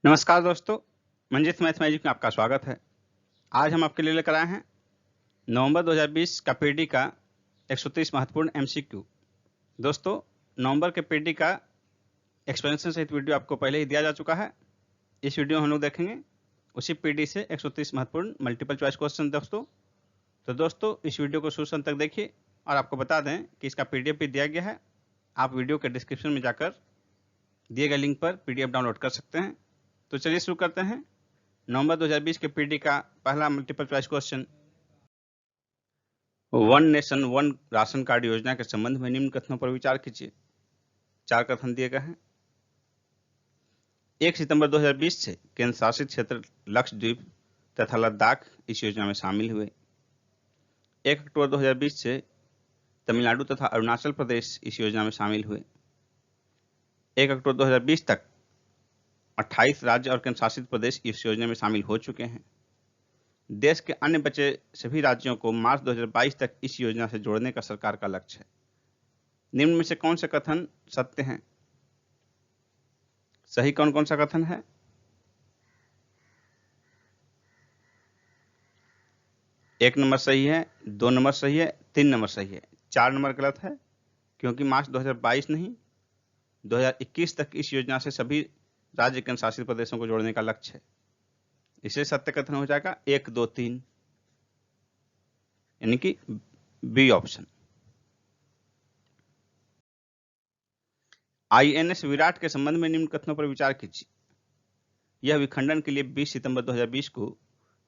नमस्कार दोस्तों, Manjit math magic में आपका स्वागत है। आज हम आपके लिए लेकर आए हैं नवंबर 2020 का पीडी का 130 महत्वपूर्ण एमसीक्यू। दोस्तों, नवंबर के पीडी का एक्सप्लेनेशन सहित वीडियो आपको पहले ही दिया जा चुका है। इस वीडियो में हम लोग देखेंगे उसी पीडी से 130 महत्वपूर्ण मल्टीपल चॉइस क्वेश्चन। दोस्तों इस वीडियो को शुरू तक देखिए और आपको बता दें कि इसका पीडीएफ भी दिया गया है। आप वीडियो के डिस्क्रिप्शन में जाकर दिए गए लिंक पर पीडीएफ डाउनलोड कर सकते हैं। तो चलिए शुरू करते हैं। नवंबर 2020 के पीडी का पहला multiple choice question, one nation one ration card योजना के संबंध में निम्न कथनों पर विचार कीजिए। 4 कथन दिए गए हैं। 1 सितंबर 2020 से केंद्र शासित क्षेत्र लक्षद्वीप तथा लद्दाख इस योजना में शामिल हुए। 1 अक्टूबर 2020 से तमिलनाडु तथा अरुणाचल प्रदेश इस योजना में शामिल हुए। 1 अक्टूबर 2020 तक 28 राज्य और केंद्र शासित प्रदेश इस योजना में शामिल हो चुके हैं। देश के अन्य बचे सभी राज्यों को मार्च 2022 तक इस योजना से जोड़ने का सरकार का लक्ष्य है। निम्न में से कौन से कथन सत्य हैं? सही कौन कौन सा कथन है? एक नंबर सही है, 2 नंबर सही है, 3 नंबर सही है, 4 नंबर गलत है, क्योंकि मार्च 2022 नहीं 2021 तक इस योजना से सभी राज्य केंद्र शासित प्रदेशों को जोड़ने का लक्ष्य है। इसे सत्य कथन हो जाएगा 1, 2, 3, यानी कि बी ऑप्शन। आईएनएस विराट के संबंध में निम्न कथनों पर विचार कीजिए। यह विखंडन के लिए 20 सितंबर 2020 को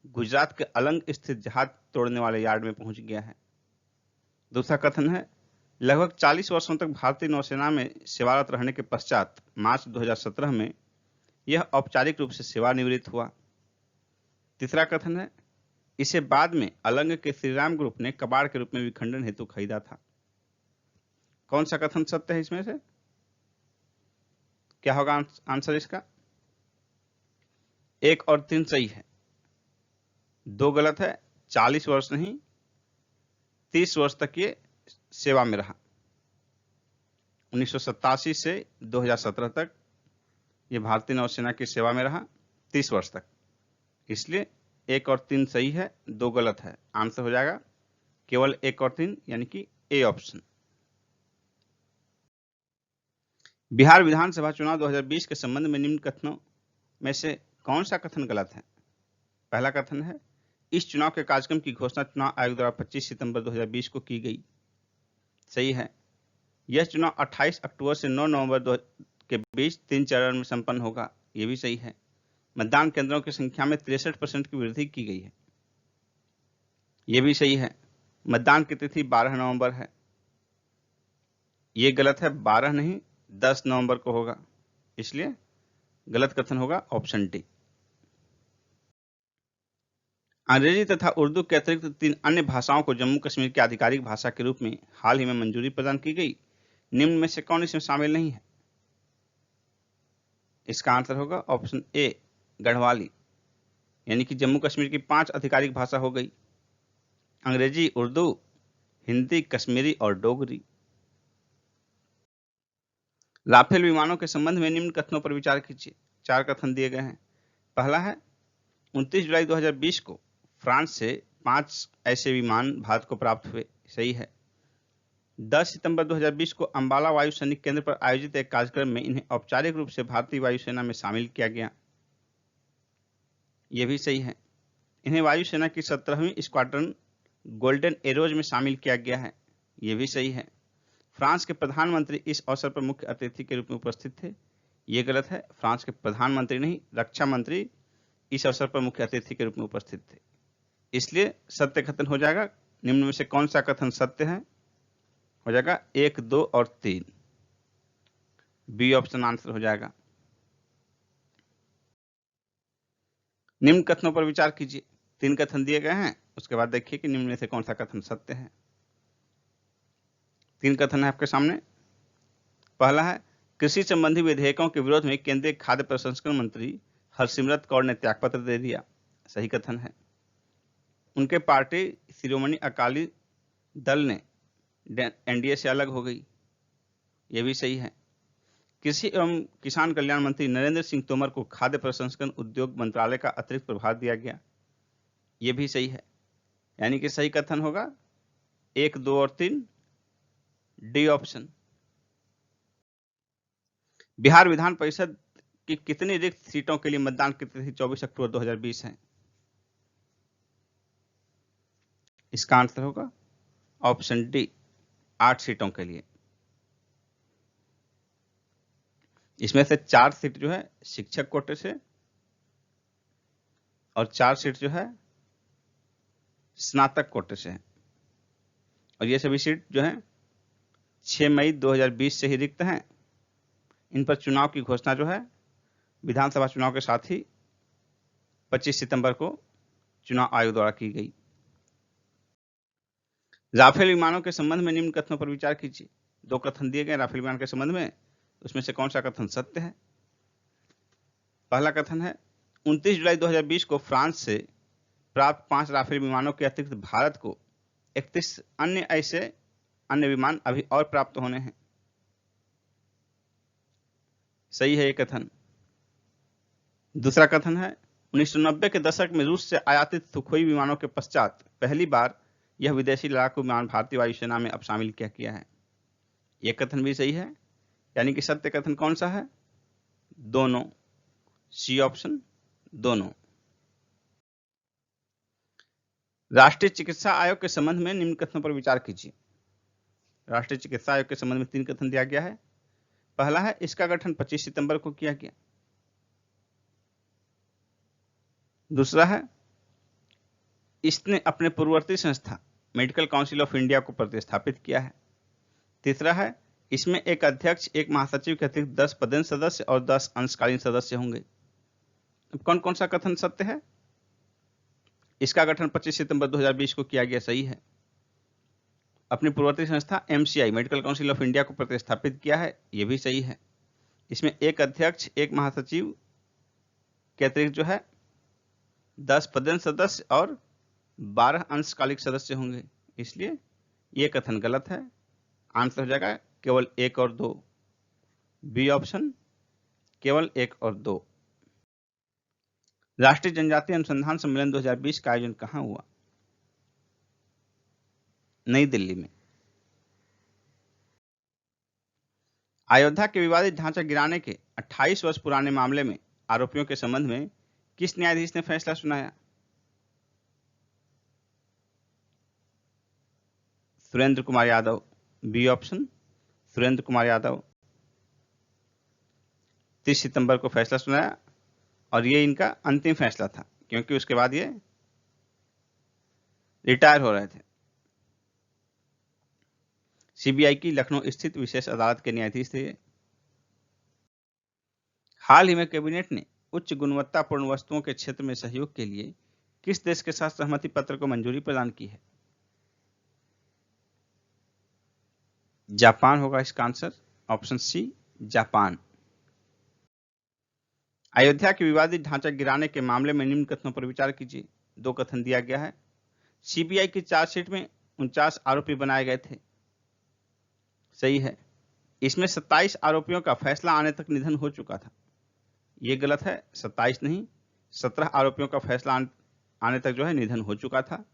गुजरात के अलंग स्थित जहाज तोड़ने वाले यार्ड में पहुंच गया है। दूसरा कथन है, लगभग 40 वर्षों तक भारतीय नौसेना में सेवारत रहने के पश्चात मार्च 2017 में यह औपचारिक रूप से सेवानिवृत्त हुआ। तीसरा कथन है, इसे बाद में अलंग के श्रीराम ग्रुप ने कबाड़ के रूप में विखंडन हेतु खरीदा था। कौन सा कथन सत्य है इसमें से? क्या होगा आंसर इसका? 1 और 3 सही है, 2 गलत है। 40 वर्ष नहीं 30 वर्ष तक ये सेवा में रहा। 1987 से 2017 तक ये भारतीय नौसेना की सेवा में रहा, 30 वर्ष तक। इसलिए 1 और 3 सही है, 2 गलत है। आंसर हो जाएगा केवल 1 और 3, यानी कि ए ऑप्शन। बिहार विधानसभा चुनाव 2020 के संबंध में निम्न कथनों में से कौन सा कथन गलत है? पहला कथन है, इस चुनाव के कार्यक्रम की घोषणा चुनाव आयोग द्वारा 25 सितंबर 2020 को की गई। सही है। यह चुनाव 28 अक्टूबर से 9 नवंबर के बीच 3 चरण में संपन्न होगा। यह भी सही है। मतदान केंद्रों की संख्या में 63% की वृद्धि की गई है। यह भी सही है। मतदान की तिथि 12 नवंबर है। यह गलत है, 12 नहीं 10 नवंबर को होगा, इसलिए गलत कथन होगा ऑप्शन डी। अंग्रेजी तथा उर्दू के अतिरिक्त 3 अन्य भाषाओं को जम्मू कश्मीर की आधिकारिक भाषा के रूप में हाल ही में मंजूरी प्रदान की गई। निम्न में से कौन इसमें शामिल नहीं है? इसका आंसर होगा ऑप्शन ए, गढ़वाली, यानी कि जम्मू कश्मीर की 5 आधिकारिक भाषा हो गई, अंग्रेजी, उर्दू, हिंदी, कश्मीरी और डोगरी। राफेल विमानों के संबंध में निम्न कथनों पर विचार कीजिए। 4 कथन दिए गए हैं। पहला है, 29 जुलाई 2020 को फ्रांस से 5 ऐसे विमान भारत को प्राप्त हुए। सही है। 10 सितंबर 2020 को अंबाला वायु सैनिक केंद्र पर आयोजित एक कार्यक्रम में इन्हें औपचारिक रूप से भारतीय वायुसेना में शामिल किया गया। यह भी सही है। इन्हें वायुसेना की 17वीं स्क्वाड्रन गोल्डन एरोज में शामिल किया गया है। यह भी सही है। फ्रांस के प्रधानमंत्री इस अवसर पर मुख्य अतिथि के रूप में उपस्थित थे। यह गलत है। फ्रांस के प्रधानमंत्री नहीं, रक्षा मंत्री इस अवसर पर मुख्य अतिथि के रूप में उपस्थित थे, इसलिए सत्य कथन हो जाएगा। निम्न में से कौन सा कथन सत्य है? हो जाएगा 1, 2 और 3, बी ऑप्शन आंसर हो जाएगा। निम्न कथनों पर विचार कीजिए। 3 कथन दिए गए हैं, उसके बाद देखिए कि निम्न में से कौन सा कथन सत्य है। 3 कथन है आपके सामने। पहला है, कृषि संबंधी विधेयकों के विरोध में केंद्रीय खाद्य प्रसंस्करण मंत्री हरसिमरत कौर ने त्यागपत्र दे दिया। सही कथन है। उनके पार्टी शिरोमणि अकाली दल ने एनडीए से अलग हो गई। यह भी सही है। कृषि एवं किसान कल्याण मंत्री नरेंद्र सिंह तोमर को खाद्य प्रसंस्करण उद्योग मंत्रालय का अतिरिक्त प्रभार दिया गया। यह भी सही है, यानी कि सही कथन होगा 1, 2 और 3, डी ऑप्शन। बिहार विधान परिषद की कितनी रिक्त सीटों के लिए मतदान की तिथि 24 अक्टूबर 2020 है? इसका आंसर होगा ऑप्शन डी, 8 सीटों के लिए। इसमें से 4 सीट जो है शिक्षक कोटे से और 4 सीट जो है स्नातक कोटे से है। और ये सभी सीट जो है 6 मई 2020 से ही रिक्त हैं। इन पर चुनाव की घोषणा जो है विधानसभा चुनाव के साथ ही 25 सितंबर को चुनाव आयोग द्वारा की गई। राफेल विमानों के संबंध में निम्न कथनों पर विचार कीजिए। 2 कथन दिए गए राफेल विमान के संबंध में, उसमें से कौन सा कथन सत्य है? पहला कथन है 29 जुलाई 2020 को फ्रांस से प्राप्त 5 राफेल विमानों के अतिरिक्त भारत को 31 अन्य विमान अभी और प्राप्त होने हैं। सही है ये कथन। दूसरा कथन है 1990 के दशक में रूस से आयातित सुखोई विमानों के पश्चात पहली बार यह विदेशी लड़ाकू विमान भारतीय वायुसेना में अब शामिल किया है। यह कथन भी सही है, यानी कि सत्य कथन कौन सा है? दोनों, सी ऑप्शन, दोनों। राष्ट्रीय चिकित्सा आयोग के संबंध में निम्न कथनों पर विचार कीजिए। राष्ट्रीय चिकित्सा आयोग के संबंध में 3 कथन दिया गया है। पहला है इसका गठन 25 सितंबर को किया गया। दूसरा है इसने अपने पूर्ववर्ती संस्था मेडिकल काउंसिल ऑफ इंडिया को प्रतिस्थापित किया है। तीसरा है इसमें एक अध्यक्ष, एक महासचिव के अतिरिक्त 10 पदेन सदस्य और 10 अंशकालीन सदस्य होंगे। अब कौन कौन सा कथन सत्य है? इसका गठन 25 सितंबर 2020 को किया गया, सही है। अपनी पूर्ववर्ती संस्था MCI medical council of India को प्रतिस्थापित किया है, यह भी सही है। इसमें एक अध्यक्ष, एक महासचिव के अतिरिक्त जो है 10 पदेन सदस्य और 12 अंशकालिक सदस्य होंगे, इसलिए यह कथन गलत है। आंसर हो जाएगा केवल 1 और 2, बी ऑप्शन, केवल 1 और 2। राष्ट्रीय जनजातीय अनुसंधान सम्मेलन 2020 का आयोजन कहां हुआ? नई दिल्ली में। अयोध्या के विवादित ढांचा गिराने के 28 वर्ष पुराने मामले में आरोपियों के संबंध में किस न्यायाधीश ने फैसला सुनाया? Surendra Kumar Yadav, B option, Surendra Kumar Yadav. 30 सितंबर को फैसला सुनाया और ये इनका अंतिम फैसला था, क्योंकि उसके बाद ये रिटायर हो रहे थे। CBI की लखनऊ स्थित विशेष अदालत के न्यायाधीश थे। हाल ही में कैबिनेट ने उच्च गुणवत्तापूर्ण वस्तुओं के क्षेत्र में सहयोग के लिए किस देश के साथ सहमति पत्र को मंजूरी प्रदान की है? जापान होगा इसका answer, option C, Japan. Ayodhya के विवादित ढांचा गिराने के मामले में निम्न कथनों पर विचार कीजिए। 2 कथन दिया गया है। CBI की चार्जशीट में 49 आरोपी बनाए गए थे, सही है। इसमें 27 आरोपियों का फैसला आने तक निधन हो चुका था, यह गलत है। 27 नहीं, 17 आरोपियों का फैसला आने तक जो है निधन हो चुका था,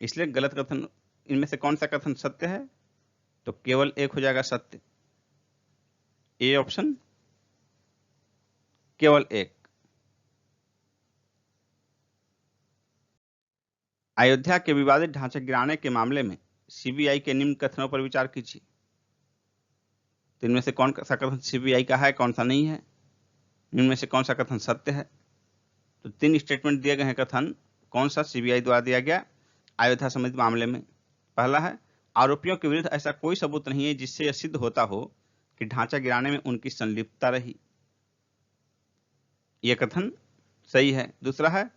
इसलिए गलत कथन। इनमें से कौन सा कथन सत्य है? तो केवल 1 हो जाएगा सत्य, ए ऑप्शन, केवल 1। अयोध्या के विवादित ढांचा गिराने के मामले में CBI के निम्न कथनों पर विचार कीजिए। तो इनमें से कौन सा कथन CBI का है, कौन सा नहीं है? इनमें से कौन सा कथन सत्य है? तो 3 स्टेटमेंट दिए गए हैं कथन, कौन सा CBI द्वारा दिया गया अयोध्या संबंधित मामले में। पहला है आरोपियों के विरुद्ध ऐसा कोई सबूत नहीं है जिससे यह सिद्ध होता हो कि ढांचा गिराने में उनकी संलिप्तता रही, यह कथन सही है। दूसरा है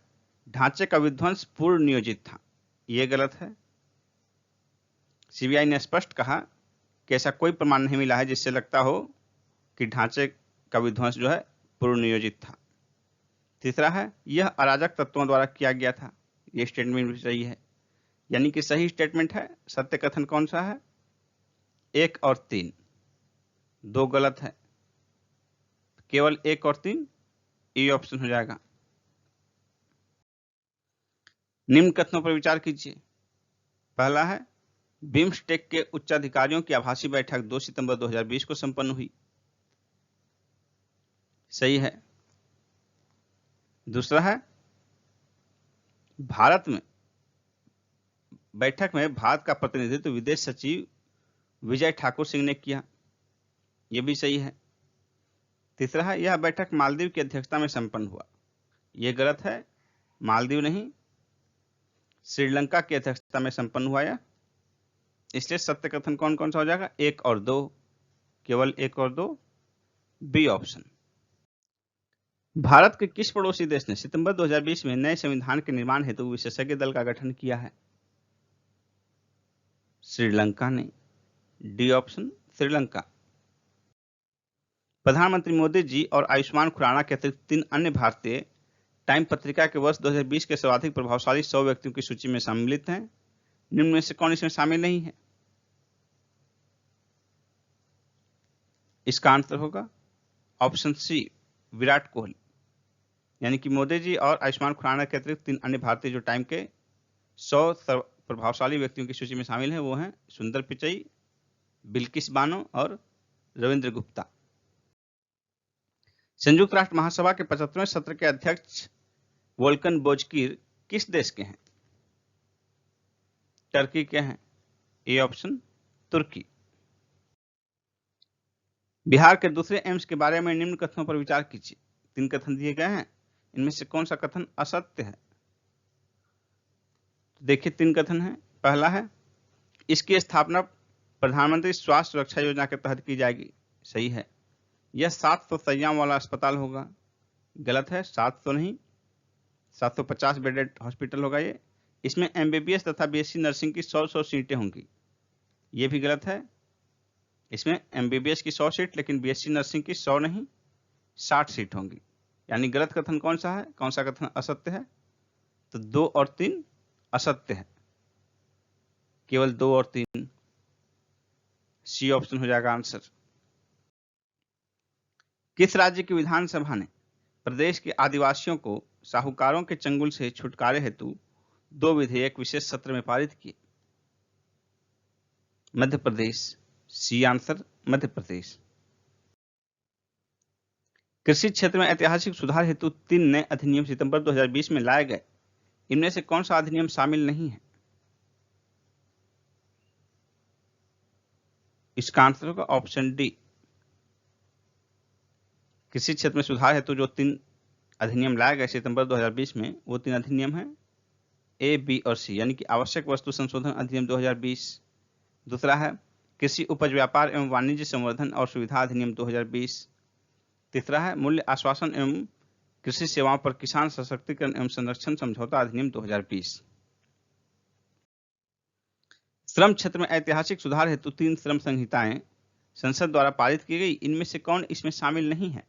ढांचे का विध्वंस पूर्व नियोजित था, यह गलत है। CBI ने स्पष्ट कहा कि ऐसा कोई प्रमाण नहीं मिला है जिससे लगता हो कि ढांचे का विध्वंस जो है पूर्व नियोजित था। तीसरा है यह अराजक तत्वों द्वारा किया गया था, यह स्टेटमेंट भी सही है, यानी कि सही स्टेटमेंट है। सत्य कथन कौन सा है? 1 और 3, 2 गलत है। केवल 1 और 3 ए ऑप्शन हो जाएगा। निम्न कथनों पर विचार कीजिए। पहला है बिम्स्टेक के उच्चाधिकारियों की आभासी बैठक 2 सितंबर 2020 को संपन्न हुई। सही है। दूसरा है भारत में बैठक में भारत का प्रतिनिधित्व विदेश सचिव विजय ठाकुर सिंह ने किया। यह भी सही है। तीसरा है यह बैठक मालदीव की अध्यक्षता में संपन्न हुआ। यह गलत है। मालदीव नहीं, श्रीलंका की अध्यक्षता में संपन्न हुआ यह। इसलिए सत्य कथन कौन कौन सा हो जाएगा? 1 और 2, केवल 1 और 2, बी ऑप्शन। भारत के किस पड़ोसी देश ने सितंबर 2020 में नए संविधान के निर्माण हेतु विशेषज्ञ दल का गठन किया है? श्रीलंका ने, डी ऑप्शन, श्रीलंका। प्रधानमंत्री मोदी जी और आयुष्मान खुराना के अतिरिक्त 3 अन्य भारतीय टाइम पत्रिका के वर्ष 2020 के सर्वाधिक प्रभावशाली 100 व्यक्तियों की सूची में सम्मिलित हैं। निम्न में से कौन इसमें शामिल नहीं है? इसका आंसर होगा ऑप्शन सी, विराट कोहली। यानी कि मोदी जी और आयुष्मान खुराना के अतिरिक्त 3 अन्य भारतीय जो टाइम के 100 प्रभावशाली व्यक्तियों की सूची में शामिल हैं वो हैं सुंदर पिचई, बिल्किस बानो और रविंद्र गुप्ता। संयुक्त राष्ट्र महासभा के 75वें सत्र के अध्यक्ष वोल्कन बोजकीर किस देश के हैं? टर्की के हैं। ए ऑप्शन, तुर्की। बिहार के दूसरे एम्स के बारे में निम्न कथनों पर विचार कीजिए। 3 कथन दिए गए हैं, इनमें से कौन सा कथन असत्य है? देखिए 3 कथन है। पहला है इसकी स्थापना प्रधानमंत्री स्वास्थ्य सुरक्षा योजना के तहत की जाएगी। सही है। यह 700 शैय्याओं वाला अस्पताल होगा। गलत है। 700 नहीं, 750 बेडेड हॉस्पिटल होगा ये। इसमें एमबीबीएस तथा बीएससी नर्सिंग की 100 सीटें होंगी। ये भी गलत है। इसमें एमबीबीएस की 100 सीट लेकिन बीएससी नर्सिंग की 100 नहीं 60 सीट होंगी। यानी गलत कथन कौन सा है? कौन सा कथन असत्य है? तो 2 और 3 असत्य है। केवल 2 और 3, सी ऑप्शन हो जाएगा आंसर। किस राज्य की विधानसभा ने प्रदेश के आदिवासियों को साहूकारों के चंगुल से छुटकारे हेतु 2 विधेयक विशेष सत्र में पारित किए? Madhya Pradesh, C answer, Madhya Pradesh. कृषि क्षेत्र में ऐतिहासिक सुधार हेतु 3 नए अधिनियम सितंबर 2020 में लाए गए। इनमें से कौन सा अधिनियम शामिल नहीं है? इसका आंसर होगा ऑप्शन डी। कृषि क्षेत्र में सुधार हेतु जो 3 अधिनियम लाए गए सितंबर 2020 में, वो 3 अधिनियम हैं ए, बी और सी। यानी कि आवश्यक वस्तु संशोधन अधिनियम 2020। दूसरा है कृषि उपज व्यापार एवं वाणिज्य संवर्धन और सुविधा अधिनियम 2020। तीसरा है मूल्य आश्वासन एवं कृषि सेवाओं पर किसान सशक्तिकरण एवं संरक्षण समझौता अधिनियम 2020। श्रम क्षेत्र में ऐतिहासिक सुधार हेतु 3 श्रम संहिताएं संसद द्वारा पारित की गई। इनमें से कौन इसमें शामिल नहीं है?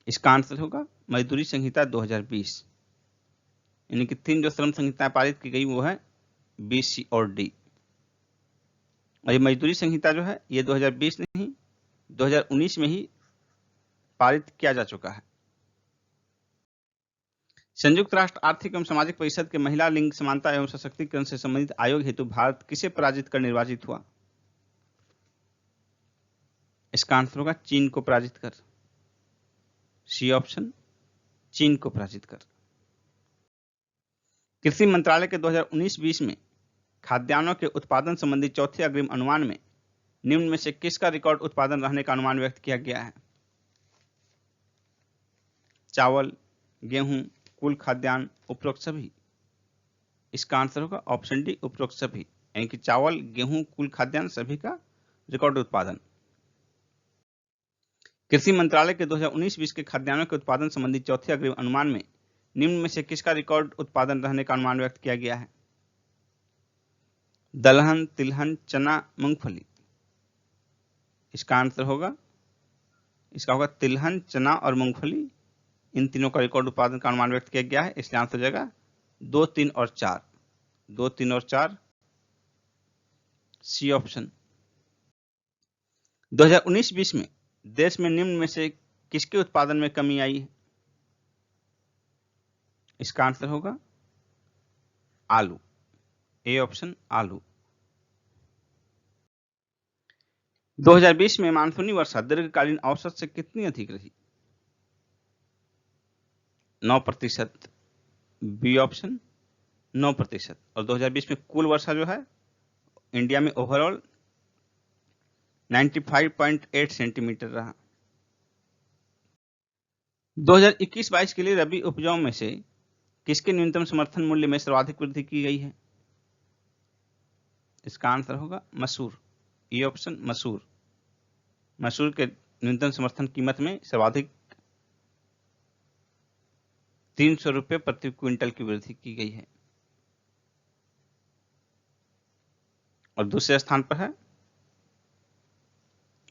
इसका आंसर होगा मजदूरी संहिता 2020। यानी कि 3 जो श्रम संहिताएं पारित की गई वो है बी, सी और डी। और ये मजदूरी संहिता जो है ये 2020 नहीं 2019 में ही पारित किया जा चुका है। संयुक्त राष्ट्र आर्थिक एवं सामाजिक परिषद के महिला लिंग समानता एवं सशक्तिकरण से संबंधित आयोग हेतु भारत किसे पराजित कर निर्वाचित हुआ? इसका आंसर होगा चीन को पराजित कर, सी ऑप्शन, चीन को पराजित कर। कृषि मंत्रालय के 2019-20 में खाद्यान्नों के उत्पादन संबंधी चौथे अग्रिम अनुमान में निम्न में से किसका रिकॉर्ड उत्पादन रहने का अनुमान व्यक्त किया गया है? चावल, गेहूं, कुल खाद्यान्न, उपरोक्त सभी। इसका आंसर होगा ऑप्शन डी, उपरोक्त सभी। यानी कि चावल, गेहूं, कुल खाद्यान्न सभी का रिकॉर्ड उत्पादन। कृषि मंत्रालय के 2019-20 के खाद्यान्नों के उत्पादन संबंधी चौथे अग्रिम अनुमान में निम्न में से किसका रिकॉर्ड उत्पादन रहने का अनुमान व्यक्त किया गया है? दलहन, तिलहन, चना, मूंगफली। इसका आंसर होगा तिलहन, चना और मूंगफली। इन तीनों का रिकॉर्ड उत्पादन का अनुमान व्यक्त किया गया है। इसलिए आंसर हो जाएगा 2, 3 और 4। 2, 3 और 4, सी ऑप्शन। 2019-20 में देश में निम्न में से किसके उत्पादन में कमी आई है? इसका आंसर होगा आलू। ए ऑप्शन आलू। 2020 में मानसूनी वर्षा दीर्घकालीन औसत से कितनी अधिक रही? 9%। B option 9%। और 2020 में कुल वर्षा जो है इंडिया में ओवरऑल 95.8 सेंटीमीटर रहा। 2021-22 के लिए रबी उपजाओं में से किसके न्यूनतम समर्थन मूल्य में सर्वाधिक वृद्धि की गई है? इसका आंसर होगा मसूर। ये ऑप्शन मसूर। मसूर के न्यूनतम समर्थन कीमत में सर्वाधिक 300 रुपये प्रति क्विंटल की वृद्धि की गई है। और दूसरे स्थान पर है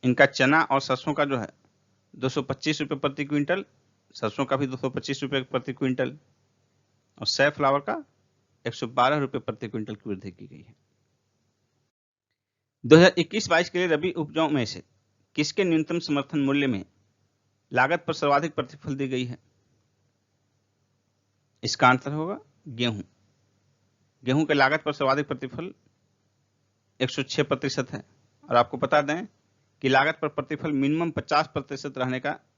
इनका चना और सरसों का जो है 225 रुपये प्रति क्विंटल, सरसों का भी 225 रुपये प्रति क्विंटल और सैफ्लावर का 112 रुपये प्रति क्विंटल की वृद्धि की गई है। 2021-22 के लिए रबी उपजाओं में से किसके न्यूनतम समर्थन मूल्य में लागत पर सर्वाधिक प्रतिफल दी गई है? इसका आंसर होगा गेहूं। गेहूं के लागत पर सर्वाधिक प्रतिफल 106% है। और आपको बता दें कि लागत पर प्रतिफल मिनिमम 50%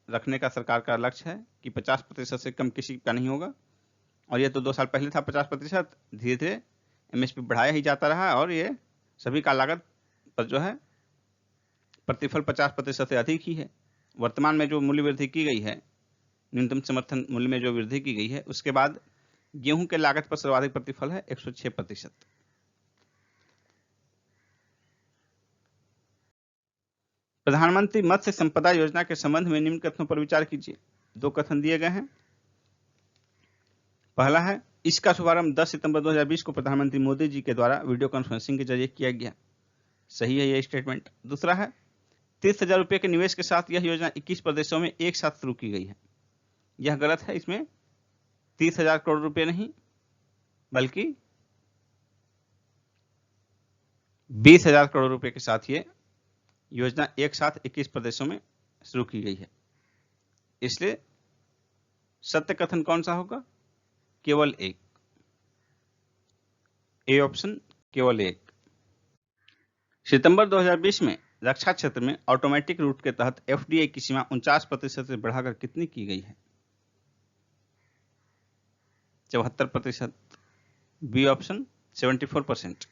रखने का सरकार का लक्ष्य है कि 50% से कम किसी का नहीं होगा। और ये तो 2 साल पहले था 50%, धीरे धीरे एमएसपी बढ़ाया ही जाता रहा और ये सभी का लागत पर जो है प्रतिफल 50% से अधिक ही है। वर्तमान में जो मूल्य वृद्धि की गई है, न्यूनतम समर्थन मूल्य में जो वृद्धि की गई है, उसके बाद गेहूं के लागत पर सर्वाधिक प्रतिफल है 106%। प्रधानमंत्री मत्स्य संपदा योजना के संबंध में निम्न कथनों पर विचार कीजिए। 2 कथन दिए गए हैं। पहला है इसका शुभारंभ 10 सितंबर 2020 को प्रधानमंत्री मोदी जी के द्वारा वीडियो कॉन्फ्रेंसिंग के जरिए किया गया। सही है यह स्टेटमेंट। दूसरा है 30,000 रुपये के निवेश के साथ यह योजना 21 प्रदेशों में एक साथ शुरू की गई है। यह गलत है। इसमें 30,000 करोड़ रुपए नहीं बल्कि 20,000 करोड़ रुपए के साथ ये योजना एक साथ 21 प्रदेशों में शुरू की गई है। इसलिए सत्य कथन कौन सा होगा? केवल एक। ए ऑप्शन केवल एक। सितंबर 2020 में रक्षा क्षेत्र में ऑटोमेटिक रूट के तहत एफडीआई की सीमा 49% से बढ़ाकर कितनी की गई है? 74%। B option 74%।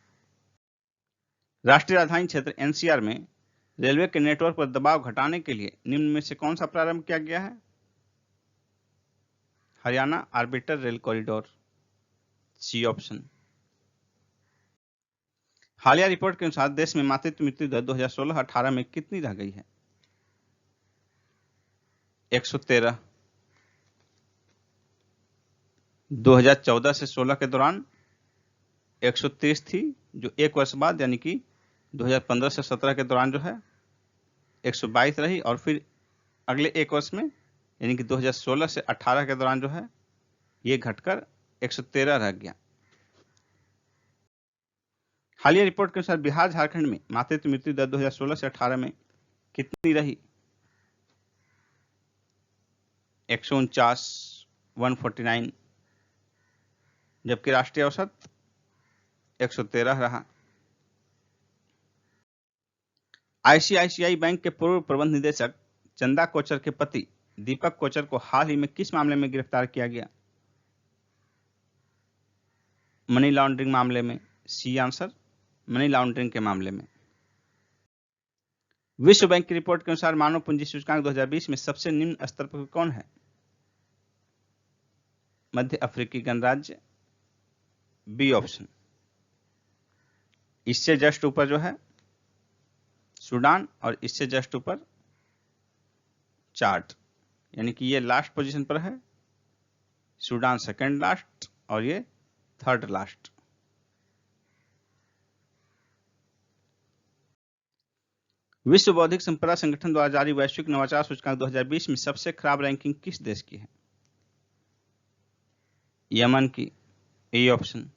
राष्ट्रीय राजधानी क्षेत्र एनसीआर में रेलवे के नेटवर्क पर दबाव घटाने के लिए निम्न में से कौन सा प्रारंभ किया गया है? Haryana orbital rail corridor. C option. हालिया रिपोर्ट के अनुसार देश में मातृत्व मृत्यु दर 2016-18 में कितनी रह गई है? 113। 2014 से 16 के दौरान 130 थी, जो एक वर्ष बाद यानी कि 2015 से 17 के दौरान जो है 122 रही और फिर अगले एक वर्ष में यानी कि 2016 से 18 के दौरान जो है ये घटकर 113 रह गया। हालिया रिपोर्ट के अनुसार बिहार झारखंड में मातृत्व मृत्यु दर 2016 से 18 में कितनी रही? 149, 149, जबकि राष्ट्रीय औसत 113 रहा। आईसीआईसीआई बैंक के पूर्व प्रबंध निदेशक चंदा कोचर के पति दीपक कोचर को हाल ही में किस मामले में गिरफ्तार किया गया? मनी लॉन्ड्रिंग मामले में। सी आंसर मनी लॉन्ड्रिंग के मामले में। विश्व बैंक की रिपोर्ट के अनुसार मानव पूंजी सूचकांक 2020 में सबसे निम्न स्तर पर कौन है? मध्य अफ्रीकी गणराज्य। B option. इससे जस्ट ऊपर जो है सूडान और इससे जस्ट ऊपर चार्ट, यानी कि ये लास्ट पोजीशन पर है, सूडान सेकंड लास्ट और ये थर्ड लास्ट। विश्व बौद्धिक संपदा संगठन द्वारा जारी वैश्विक नवाचार सूचकांक 2020 में सबसे खराब रैंकिंग किस देश की है? यमन की। A option.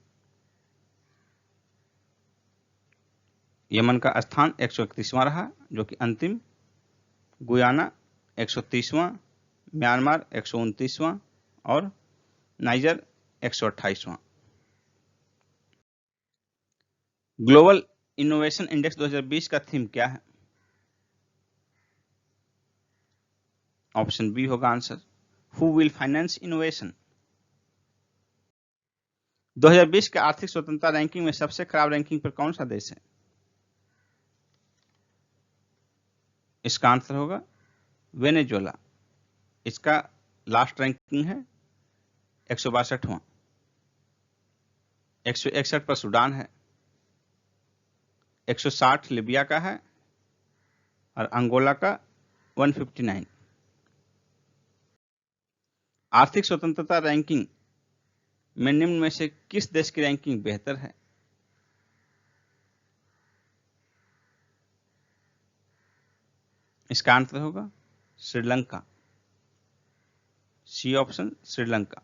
यमन का स्थान 131वां रहा, जो कि अंतिम गुयाना 130वां, म्यांमार 129वां और नाइजर 128वां। ग्लोबल इनोवेशन इंडेक्स 2020 का थीम क्या है? ऑप्शन बी होगा answer, who will finance innovation. 2020 के आर्थिक स्वतंत्रता रैंकिंग में सबसे खराब रैंकिंग पर कौन सा देश है? इसका आंसर होगा वेनेजुएला। इसका लास्ट रैंकिंग है 162वां। 161 पर सूडान है, 160 लीबिया का है और अंगोला का 159। आर्थिक स्वतंत्रता रैंकिंग में निम्न में से किस देश की रैंकिंग बेहतर है? इसका आंसर होगा श्रीलंका। C option, Sri Lanka.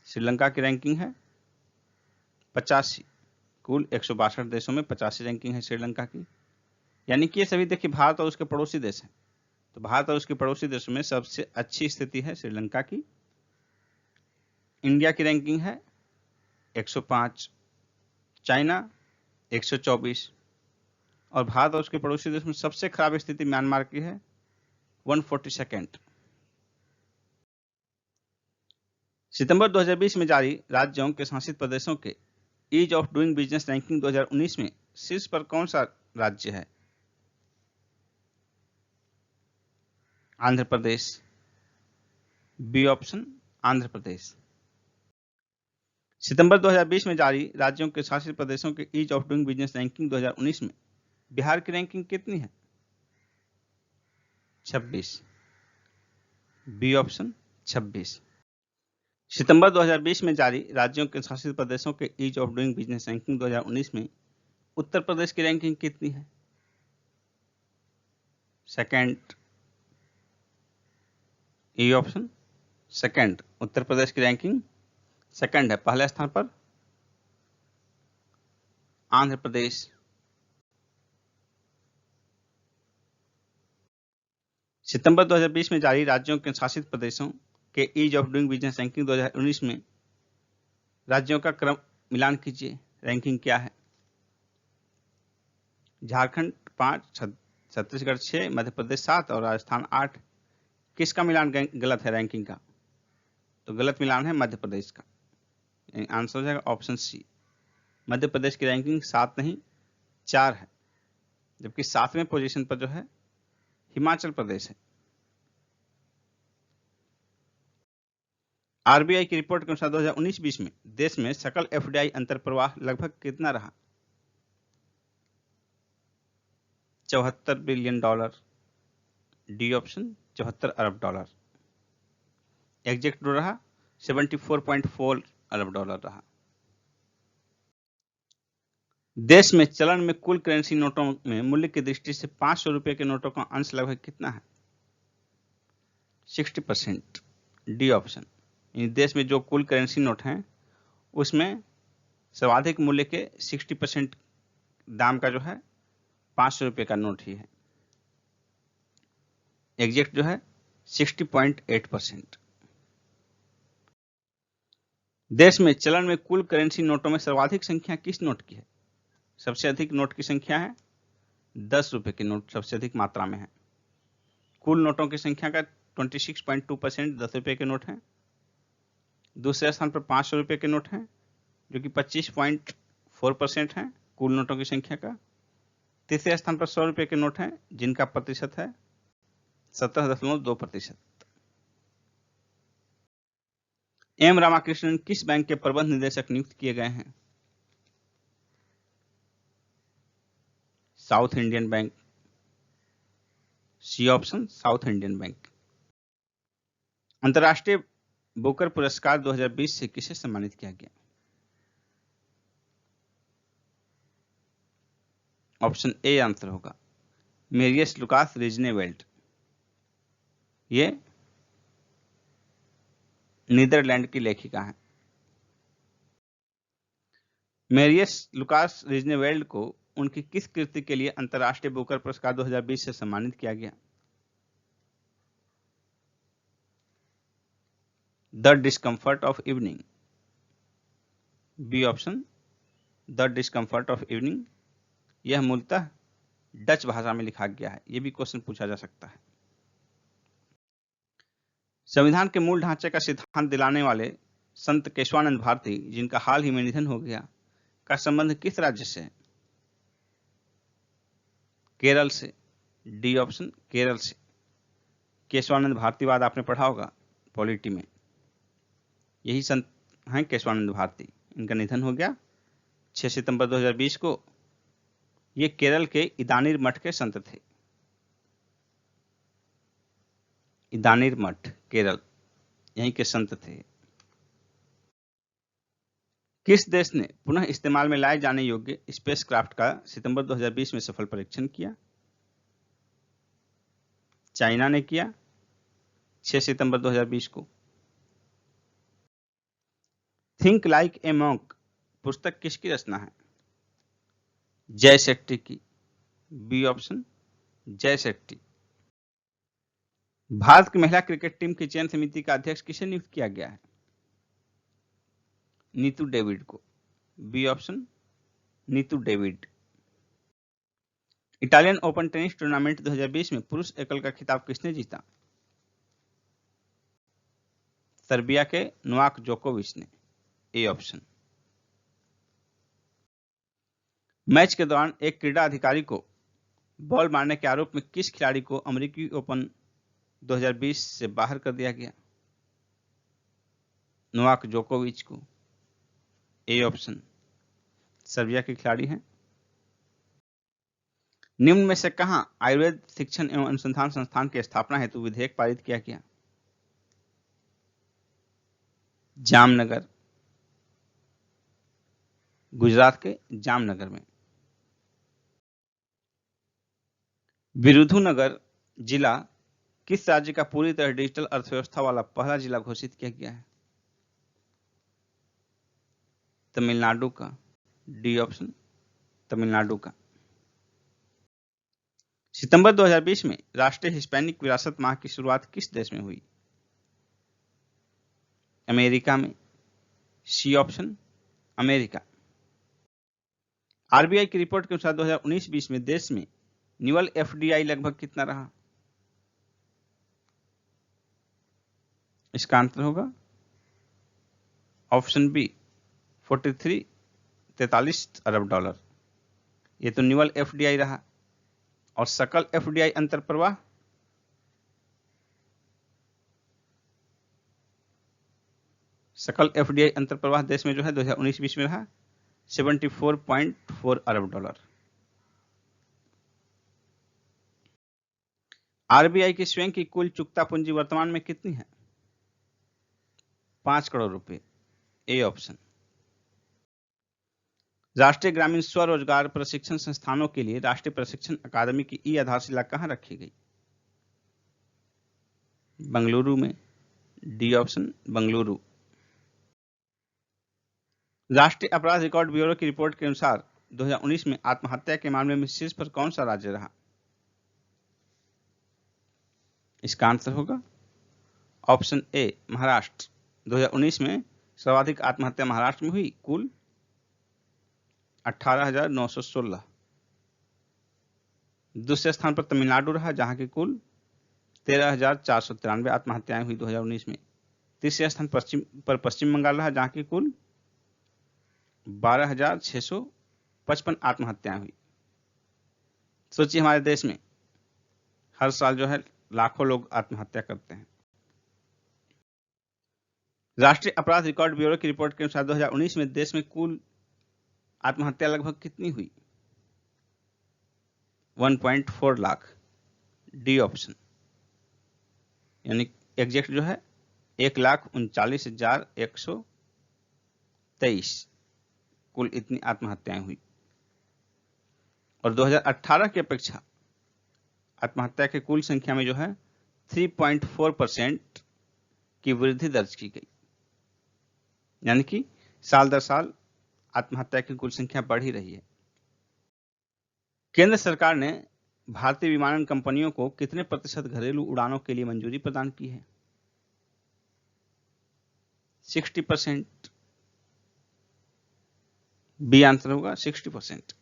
श्रीलंका की रैंकिंग है 85। कुल 162 देशों में 85 रैंकिंग है श्रीलंका की। यानी कि ये सभी देखिए भारत और उसके पड़ोसी देश हैं। तो भारत और उसके पड़ोसी देशों में सबसे अच्छी स्थिति है श्रीलंका की। इंडिया की रैंकिंग है 105, चाइना 124 और भारत और उसके पड़ोसी देश में सबसे खराब स्थिति म्यांमार की है 142। सितंबर 2020 में जारी राज्यों के शासित प्रदेशों के ease of doing business ranking 2019 में शीर्ष पर कौन सा राज्य है? आंध्र प्रदेश। B option, Andhra Pradesh. सितंबर 2020 में जारी राज्यों के शासित प्रदेशों के ease of doing business ranking 2019 में बिहार की रैंकिंग कितनी है? 26। B option, 26। सितंबर 2020 में जारी राज्यों के शासित प्रदेशों के ease of doing business ranking 2019 में उत्तर प्रदेश की रैंकिंग कितनी है? Second. E option, second. Uttar Pradesh की रैंकिंग सेकंड है। पहले स्थान पर आंध्र प्रदेश। सितंबर 2020 में जारी राज्यों के शासित प्रदेशों के ease of doing business ranking 2019 में राज्यों का क्रम मिलान कीजिए। रैंकिंग क्या है? झारखंड 5, छत्तीसगढ़ 6, मध्य प्रदेश 7 और राजस्थान 8। किसका मिलान गलत है रैंकिंग का? तो गलत मिलान है मध्य प्रदेश का। आंसर हो जाएगा ऑप्शन सी। मध्य प्रदेश की रैंकिंग 7 नहीं 4 है, जबकि 7वें पोजीशन पर जो है हिमाचल प्रदेश है। आरबीआई की रिपोर्ट के अनुसार 2019-20 में देश में सकल एफडीआई अंतर्प्रवाह लगभग कितना रहा? 74 बिलियन डॉलर। डी ऑप्शन, 74 अरब डॉलर। एग्जैक्ट रहा 74.4 अरब डॉलर रहा। देश में चलन में कुल करेंसी नोटों में मूल्य की दृष्टि से 500 रुपए के नोटों का अंश लगभग कितना है? 60%। D option. देश में जो कुल करेंसी नोट हैं उसमें सर्वाधिक मूल्य के 60% दाम का जो है 500 रुपए का नोट ही है। एग्जैक्ट जो है 60.8%। देश में चलन में कुल करेंसी नोटों में सर्वाधिक संख्या किस नोट की है? सबसे अधिक नोट की संख्या है 10 रुपए के नोट सबसे अधिक मात्रा में है। कुल नोटों की संख्या का 26.2% 10 रुपए के नोट हैं। दूसरे स्थान पर 500 रुपए के नोट हैं जो कि 25.4% है कुल नोटों की संख्या का। तीसरे स्थान पर 100 रुपए के नोट हैं जिनका प्रतिशत है 17.2%। एम रामाकृष्णन किस बैंक के प्रबंध निदेशक नियुक्त किए गए हैं? South Indian bank. C option, South Indian bank. अंतर्राष्ट्रीय बुकर पुरस्कार 2020 से किसे सम्मानित किया गया? ऑप्शन ए आंसर होगा मेरियस लुकास रिजनेवेल्ड। ये नीदरलैंड की लेखिका है। मेरियस लुकास रिजनेवेल्ड को उनकी किस कृति के लिए अंतर्राष्ट्रीय बुकर पुरस्कार 2020 से सम्मानित किया गया? The discomfort of evening, B option the discomfort of evening. यह मूलतः डच भाषा में लिखा गया है। यह भी क्वेश्चन पूछा जा सकता है। संविधान के मूल ढांचे का सिद्धांत दिलाने वाले संत केशवानंद भारती, जिनका हाल ही में निधन हो गया, का संबंध किस राज्य से है? केरल से, डी ऑप्शन केरल से। केशवानंद भारतीवाद आपने पढ़ा होगा पॉलिटी में। यही संत हैं केशवानंद भारती। इनका निधन हो गया 6 सितंबर 2020 को। ये केरल के इदानीर मठ के संत थे। इदानीर मठ, केरल, यहीं के संत थे। किस देश ने पुनः इस्तेमाल में लाए जाने योग्य स्पेसक्राफ्ट का सितंबर 2020 में सफल परीक्षण किया? चाइना ने किया 6 सितंबर 2020 को। थिंक लाइक ए मॉन्क पुस्तक किसकी रचना है? जय शेट्टी की, बी ऑप्शन जय शेट्टी। भारत की महिला क्रिकेट टीम की चयन समिति का अध्यक्ष किसे नियुक्त किया गया है? नीतू डेविड को, B option Neetu David. Italian open tennis tournament 2020 में पुरुष एकल का खिताब किसने जीता? सर्बिया के नोवाक जोकोविच ने, ए ऑप्शन। मैच के दौरान एक क्रीड़ा अधिकारी को बॉल मारने के आरोप में किस खिलाड़ी को अमेरिकी ओपन 2020 से बाहर कर दिया गया? नोवाक जोकोविच को, ए ऑप्शन। सर्बिया के खिलाड़ी हैं। निम्न में से कहां आयुर्वेद शिक्षण एवं अनुसंधान संस्थान की स्थापना हेतु विधेयक पारित किया गया? जामनगर, गुजरात के जामनगर में। विरुधुनगर जिला किस राज्य का पूरी तरह डिजिटल अर्थव्यवस्था वाला पहला जिला घोषित किया गया है? तमिलनाडु का, डी ऑप्शन तमिलनाडु का। सितंबर 2020 में राष्ट्रीय हिस्पैनिक विरासत माह की शुरुआत किस देश में हुई? अमेरिका में, सी ऑप्शन अमेरिका। आरबीआई की रिपोर्ट के अनुसार 2019-20 में देश में न्यूअल एफडीआई लगभग कितना रहा? इसका आंसर होगा ऑप्शन बी 43 अरब डॉलर। ये तो न्यूअल एफडीआई रहा। और सकल एफडीआई अंतर प्रवाह देश में जो है 2019-20 में रहा 74.4 अरब डॉलर। आरबीआई की स्वयं की कुल चुकता पूंजी वर्तमान में कितनी है? 5 करोड़ रुपए, ए ऑप्शन। राष्ट्रीय ग्रामीण स्वरोजगार प्रशिक्षण संस्थानों के लिए राष्ट्रीय प्रशिक्षण अकादमी की ई आधारशिला कहां रखी गई? बंगलुरु में, डी ऑप्शन बंगलुरु। राष्ट्रीय अपराध रिकॉर्ड ब्यूरो की रिपोर्ट के अनुसार 2019 में आत्महत्या के मामले में शीर्ष पर कौन सा राज्य रहा? इसका आंसर होगा ऑप्शन ए महाराष्ट्र। 2019 में सर्वाधिक आत्महत्या महाराष्ट्र में हुई, कुल 18,916। दूसरे स्थान पर तमिलनाडु रहा जहां की कुल 13,493 आत्महत्याएं हुई 2019 में। तीसरे स्थान पश्चिम बंगाल रहा जहां की कुल 12,655 आत्महत्याएं हुई। सोचिए हमारे देश में हर साल जो है लाखों लोग आत्महत्या करते हैं। राष्ट्रीय अपराध रिकॉर्ड ब्यूरो की रिपोर्ट के अनुसार 2019 में देश में कुल आत्महत्या लगभग कितनी हुई? 1.4 लाख, डी ऑप्शन। यानी एग्जैक्ट जो है 1,39,123 कुल इतनी आत्महत्याएं हुई। और 2018 की अपेक्षा आत्महत्या के कुल संख्या में जो है 3.4% की वृद्धि दर्ज की गई। यानी कि साल दर साल आत्महत्या की कुल संख्या बढ़ ही रही है। केंद्र सरकार ने भारतीय विमानन कंपनियों को कितने प्रतिशत घरेलू उड़ानों के लिए मंजूरी प्रदान की है? 60%। बी आंसर होगा 60%।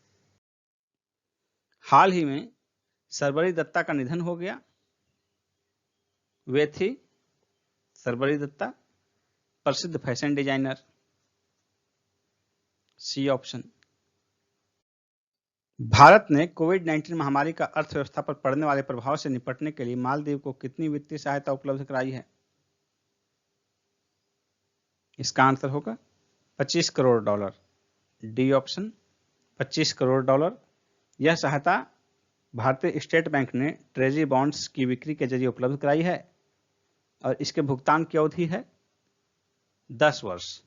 हाल ही में शर्बरी दत्ता का निधन हो गया। वे थी शर्बरी दत्ता, प्रसिद्ध fashion designer. C option. Bharat ने कोविड-19 महामारी का अर्थव्यवस्था पर पड़ने वाले प्रभाव से निपटने के लिए मालदीव को कितनी वित्तीय सहायता उपलब्ध कराई है? इसका आंसर होगा $25 करोड़। D option, $25 crore. यह सहायता भारतीय स्टेट बैंक ने ट्रेजरी बॉन्ड्स की बिक्री के जरिए उपलब्ध कराई है और इसके भुगतान की अवधि है 10 वर्ष।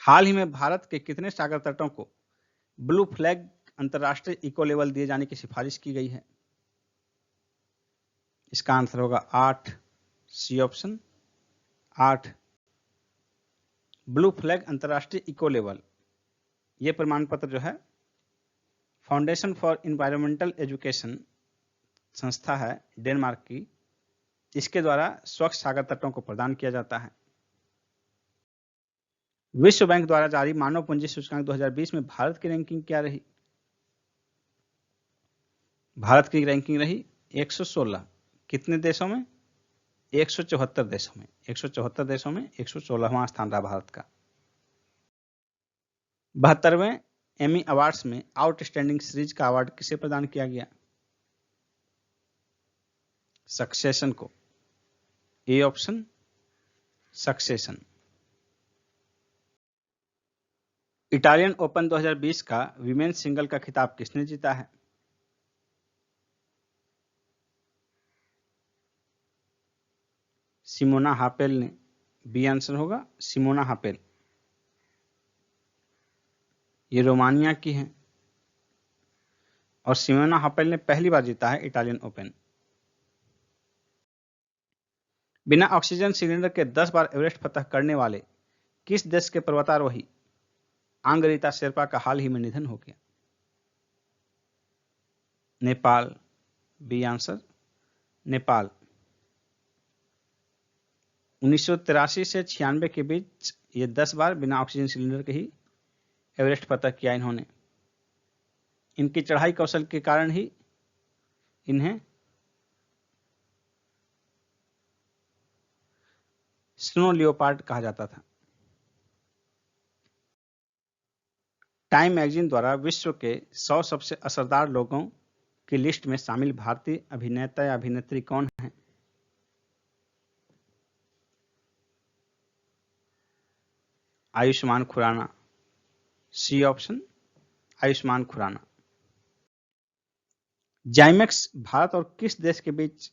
हाल ही में भारत के कितने सागर तटों को ब्लू फ्लैग अंतर्राष्ट्रीय इको लेवल दिए जाने की सिफारिश की गई है? इसका आंसर होगा 8। C option, 8। ब्लू फ्लैग अंतर्राष्ट्रीय इको लेवल, यह प्रमाण पत्र जो है फाउंडेशन फॉर एनवायरमेंटल एजुकेशन संस्था है डेनमार्क की, इसके द्वारा स्वच्छ सागर तटों को प्रदान किया जाता है। विश्व बैंक द्वारा जारी मानव पूंजी सूचकांक 2020 में भारत की रैंकिंग क्या रही? भारत की रैंकिंग रही 116। कितने देशों में? 174 देशों में। 174 देशों में 116वां स्थान रहा भारत का। 72वें एमी अवार्ड्स में आउटस्टैंडिंग सीरीज का अवार्ड किसे प्रदान किया गया? सक्सेशन को। A option, succession. Italian open 2020 का विमेन्स सिंगल का खिताब किसने जीता है? सिमोना हापेल ने। बी आंसर होगा सिमोना हापेल। ये रोमानिया की हैं और सिमोना हापेल ने पहली बार जीता है इटालियन ओपन। बिना ऑक्सीजन सिलेंडर के 10 बार एवरेस्ट फतह करने वाले किस देश के पर्वतारोही आंगरीता शेरपा का हाल ही में निधन हो गया? नेपाल। B answer, Nepal. 1983 से 96 के बीच ये 10 बार बिना ऑक्सीजन सिलेंडर के ही एवरेस्ट फतह किया इन्होंने। इनकी चढ़ाई कौशल के कारण ही इन्हें स्नो लियोपार्ड कहा जाता था। टाइम मैगजीन द्वारा विश्व के 100 सबसे असरदार लोगों की लिस्ट में शामिल भारतीय अभिनेता या अभिनेत्री कौन है? आयुष्मान खुराना। C option, Ayushmann Khurrana. जाइमेक्स भारत और किस देश के बीच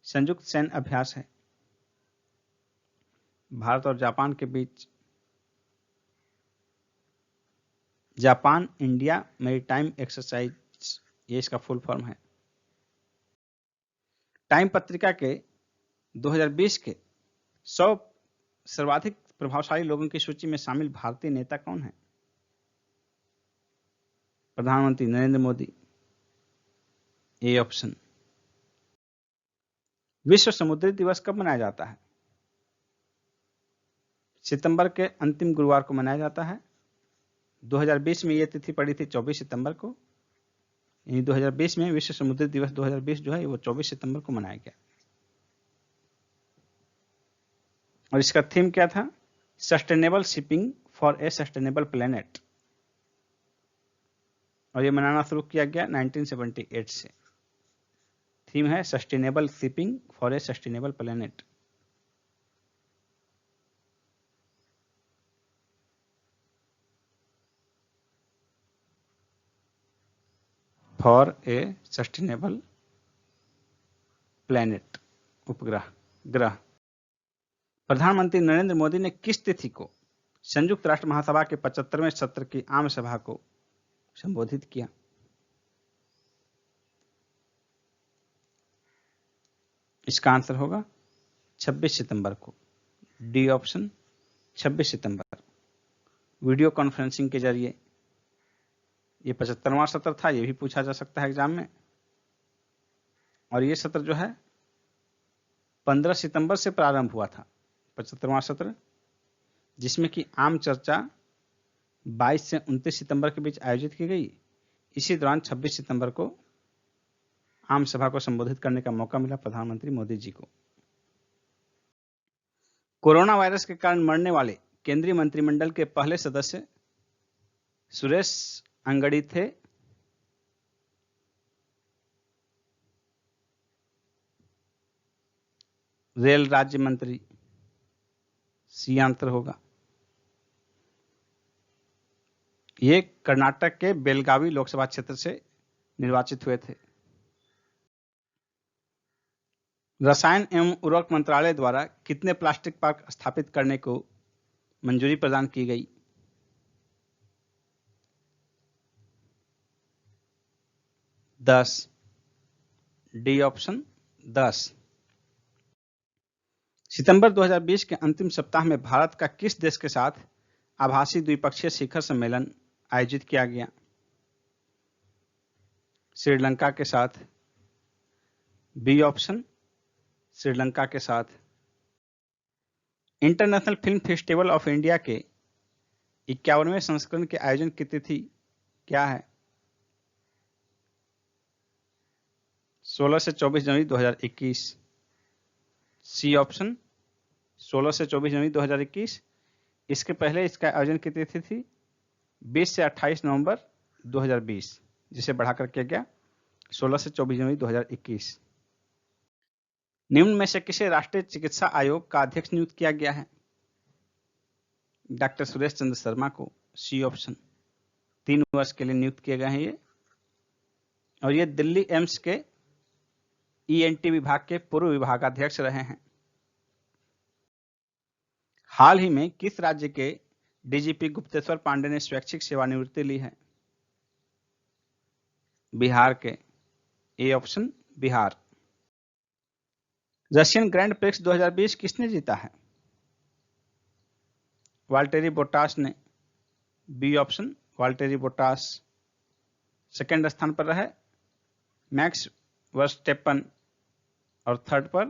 संयुक्त सैन्य अभ्यास है? भारत और जापान के बीच। जापान इंडिया मैरीटाइम एक्सरसाइज, ये इसका फुल फॉर्म है। टाइम पत्रिका के 2020 के 100 सर्वाधिक प्रभावशाली लोगों की सूची में शामिल भारतीय नेता कौन है? प्रधानमंत्री नरेंद्र मोदी। A option. विश्व समुद्री दिवस कब मनाया जाता है? सितंबर के अंतिम गुरुवार को मनाया जाता है। 2020 में यह तिथि पड़ी थी 24 सितंबर को। यानी 2020 में विश्व समुद्री दिवस 2020 जो है वो 24 सितंबर को मनाया गया। और इसका थीम क्या था? Sustainable shipping for a sustainable planet. और ये मनाना शुरू किया गया 1978 से। थीम है sustainable shipping for a sustainable planet. For a sustainable planet, उपग्रह, ग्रह। प्रधानमंत्री नरेंद्र मोदी ने किस तिथि को संयुक्त राष्ट्र महासभा के 75वें सत्र की आम सभा को संबोधित किया? इसका आंसर होगा 26 सितंबर को। डी ऑप्शन, 26 सितंबर। वीडियो कॉन्फ्रेंसिंग के जरिए। ये 75वां सत्र था, ये भी पूछा जा सकता है एग्जाम में। और ये सत्र जो है 15 सितंबर से प्रारंभ हुआ था 75वां सत्र, जिसमें कि आम चर्चा 22 से 29 सितंबर के बीच आयोजित की गई। इसी दौरान 26 सितंबर को आम सभा को संबोधित करने का मौका मिला प्रधानमंत्री मोदी जी को। कोरोना वायरस के कारण मरने वाले केंद्रीय मंत्रिमंडल के पहले सदस्य सुरेश अंगड़ी थे। रेल राज्य मंत्री, सी आंसर होगा। ये कर्नाटक के बेलगावी लोकसभा क्षेत्र से निर्वाचित हुए थे। रसायन एवं उर्वरक मंत्रालय द्वारा कितने प्लास्टिक पार्क स्थापित करने को मंजूरी प्रदान की गई? 10। D option 10। सितंबर 2020 के अंतिम सप्ताह में भारत का किस देश के साथ आभासी द्विपक्षीय शिखर सम्मेलन आयोजित किया गया? श्रीलंका के साथ। बी ऑप्शन श्रीलंका के साथ। International film festival of India के 51वें संस्करण के आयोजन की तिथि क्या है? 16 से 24 जनवरी 2021। सी ऑप्शन 16 से 24 जनवरी 2021। इसके पहले इसका आयोजन की तिथि थी 20 से 28 नवंबर 2020, जिसे बढ़ाकर किया गया 16 से 24 जनवरी 2021। निम्न में से किसे राष्ट्रीय चिकित्सा आयोग का अध्यक्ष नियुक्त किया गया है? डॉक्टर सुरेश चंद्र शर्मा को। C option. 3 वर्ष के लिए नियुक्त किए गए हैं ये, और ये दिल्ली एम्स के ईएनटी विभाग के पूर्व विभागाध्यक्ष रहे हैं। हाल ही में किस राज्य के डीजीपी गुप्तेश्वर पांडे ने स्वैच्छिक सेवानिवृत्ति ली है? बिहार के। A option Bihar. Russian grand prix 2020 किसने जीता है? वाल्टेरी बोटास ने। B option Valtteri Bottas. Second स्थान पर रहे मैक्स वर्स्टेपन और थर्ड पर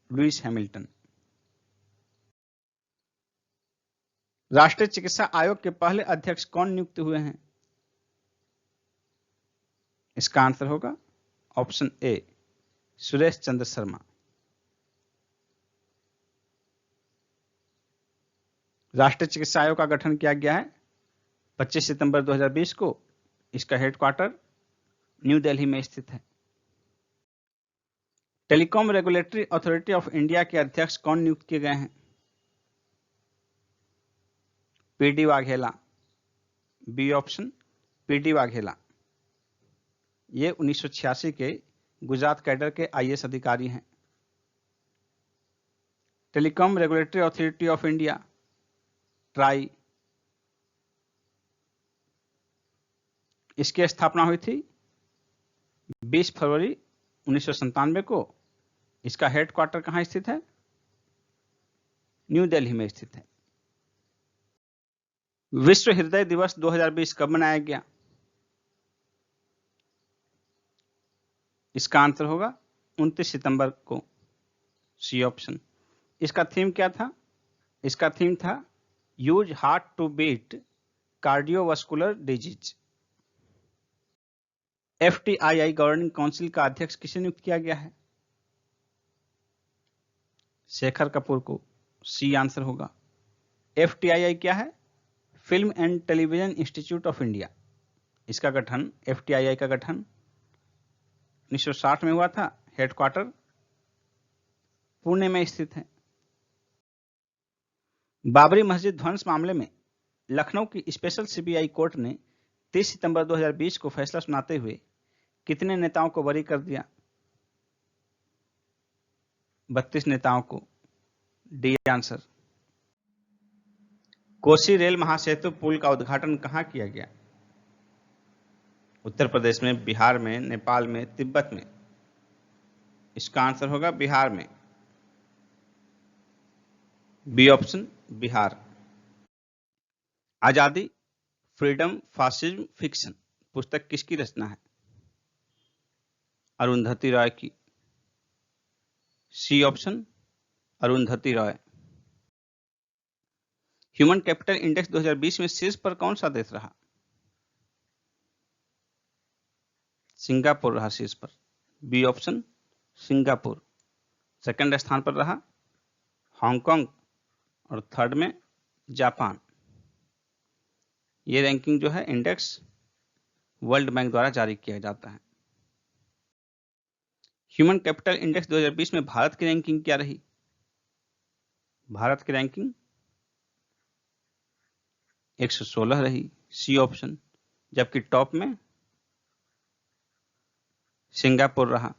लुइस हैमिल्टन। राष्ट्रीय चिकित्सा आयोग के पहले अध्यक्ष कौन नियुक्त हुए हैं? इसका आंसर होगा ऑप्शन ए सुरेश चंद्र शर्मा। राष्ट्रीय चिकित्सा आयोग का गठन किया गया है 25 सितंबर 2020 को। इसका हेडक्वार्टर न्यू दिल्ली में स्थित है। Telecom regulatory authority of India के अध्यक्ष कौन नियुक्त किए गए हैं? PD Vaghela. B option PD Vaghela. ये 1986 के गुजरात कैडर के आईएएस अधिकारी हैं। Telecom regulatory authority of India TRAI, इसकी स्थापना हुई थी 20 फरवरी 1997 को। इसका हेडक्वार्टर कहां स्थित है? न्यू दिल्ली में स्थित है। विश्व हृदय दिवस 2020 कब मनाया गया? इसका आंसर होगा 29 सितंबर को। C option. इसका थीम क्या था? इसका थीम था use heart to beat cardiovascular disease. FTII governing council का अध्यक्ष किसे नियुक्त किया गया है? शेखर कपूर को। सी आंसर होगा। एफटीआईआई क्या है? Film and television institute of India. इसका गठन, एफटीआईआई का गठन 1960 में हुआ था। हेडक्वार्टर पुणे में स्थित है। बाबरी मस्जिद ध्वंस मामले में लखनऊ की स्पेशल सीबीआई कोर्ट ने 30 सितंबर 2020 को फैसला सुनाते हुए कितने नेताओं को बरी कर दिया? 32 नेताओं को। D answer. कोसी रेल महासेतु पुल का उद्घाटन कहां किया गया? उत्तर प्रदेश में, बिहार में, नेपाल में, तिब्बत में। इसका आंसर होगा बिहार में। B option Bihar. Azadi, freedom, fascism, fiction पुस्तक किसकी रचना है? अरुंधति रॉय की। C option Arundhati Roy. Human capital index 2020 में शीर्ष पर कौन सा देश रहा? सिंगापुर रहा शीर्ष पर, बी ऑप्शन सिंगापुर। सेकंड स्थान पर रहा हांगकांग और थर्ड में जापान। ये रैंकिंग जो है इंडेक्स वर्ल्ड बैंक द्वारा जारी किया जाता है। ह्यूमन कैपिटल इंडेक्स 2020 में भारत की रैंकिंग क्या रही? भारत की रैंकिंग 116 रही, सी ऑप्शन। जबकि टॉप में सिंगापुर रहा।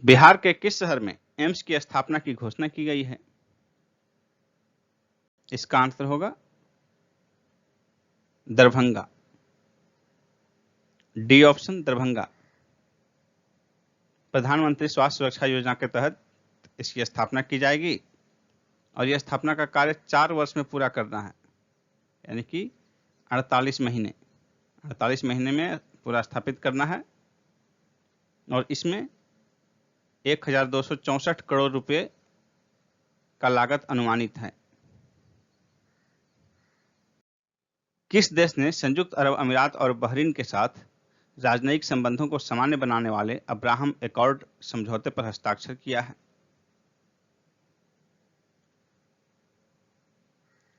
बिहार के किस शहर में एम्स की स्थापना की घोषणा की गई है? इसका आंसर होगा दरभंगा, डी ऑप्शन दरभंगा। प्रधानमंत्री स्वास्थ्य सुरक्षा योजना के तहत इसकी स्थापना की जाएगी और यह स्थापना का कार्य 4 वर्ष में पूरा करना है, यानी कि 48 महीने में पूरा स्थापित करना है। और इसमें 1264 करोड़ रुपए का लागत अनुमानित है। किस देश ने संयुक्त अरब अमीरात और बहरीन के साथ राजनयिक संबंधों को सामान्य बनाने वाले अब्राहम एकॉर्ड समझौते पर हस्ताक्षर किया है?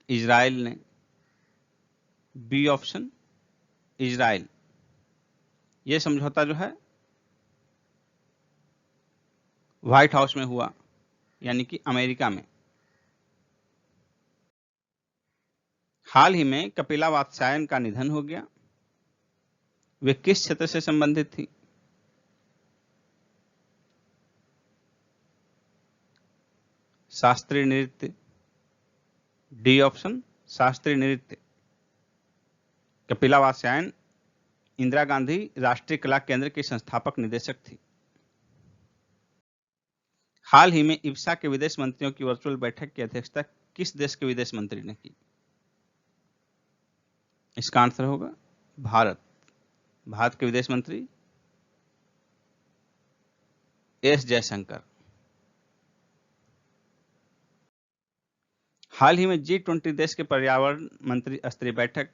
इजराइल ने, बी ऑप्शन इजराइल। यह समझौता जो है व्हाइट हाउस में हुआ, यानी कि अमेरिका में। हाल ही में कपिला वात्स्यायन का निधन हो गया। वे किस क्षेत्र से संबंधित थी? शास्त्रीय नृत्य, डी ऑप्शन शास्त्रीय नृत्य। कपिला वात्स्यायन इंदिरा गांधी राष्ट्रीय कला केंद्र की संस्थापक निदेशक थी। हाल ही में इब्सा के विदेश मंत्रियों की वर्चुअल बैठक की अध्यक्षता किस देश के विदेश मंत्री ने की? इसका आंसर होगा भारत। भारत के विदेश मंत्री एस जयशंकर। हाल ही में G20 देश के पर्यावरण मंत्री स्तरीय बैठक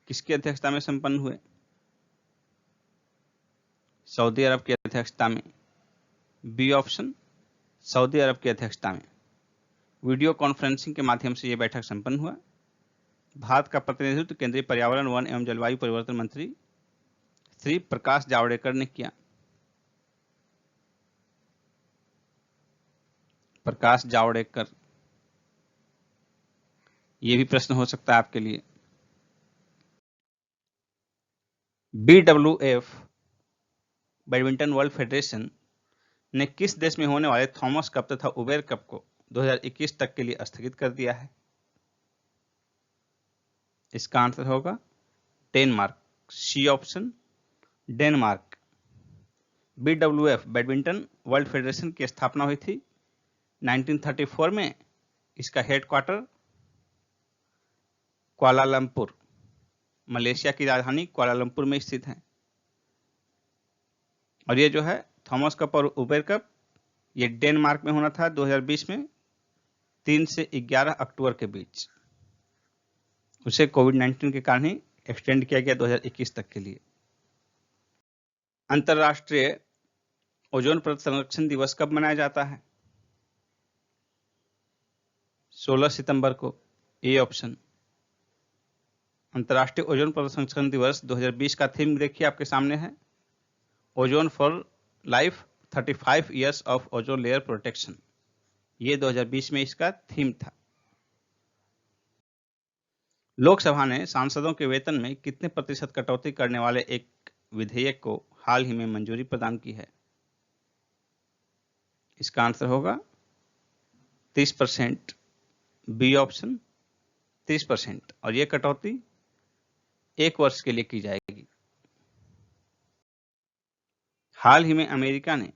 किसकी अध्यक्षता में संपन्न हुए? सऊदी अरब की अध्यक्षता में, बी ऑप्शन सऊदी अरब की अध्यक्षता में। वीडियो कॉन्फ्रेंसिंग के माध्यम से यह बैठक संपन्न हुआ। भारत का प्रतिनिधित्व केंद्रीय पर्यावरण, वन एवं जलवायु परिवर्तन मंत्री श्री प्रकाश जावड़ेकर ने किया। प्रकाश जावड़ेकर, यह भी प्रश्न हो सकता है आपके लिए। BWF बैडमिंटन वर्ल्ड फेडरेशन ने किस देश में होने वाले थॉमस कप तथा उबेर कप को 2021 तक के लिए स्थगित कर दिया है? इसका आंसर होगा Denmark, C option Denmark. BWF badminton world federation की स्थापना हुई थी 1934 में। इसका हेडक्वार्टर कुआलालंपुर, मलेशिया की राजधानी कुआलालंपुर में स्थित है। और ये जो है थॉमस कप और उबेर कप, ये डेनमार्क में होना था 2020 में 3 से 11 अक्टूबर के बीच। उसे कोविड-19 के कारण ही एक्सटेंड किया गया 2021 तक के लिए। अंतर्राष्ट्रीय ओजोन परत संरक्षण दिवस कब मनाया जाता है? 16 सितंबर को, ए ऑप्शन। अंतर्राष्ट्रीय ओजोन परत संरक्षण दिवस 2020 का थीम देखिए आपके सामने है, ozone for life 35 years of ozone layer protection. ये 2020 में इसका थीम था। लोकसभा ने सांसदों के वेतन में कितने प्रतिशत कटौती करने वाले एक विधेयक को हाल ही में मंजूरी प्रदान की है? इसका आंसर होगा 30%, बी ऑप्शन 30%। और यह कटौती 1 वर्ष के लिए की जाएगी। हाल ही में अमेरिका ने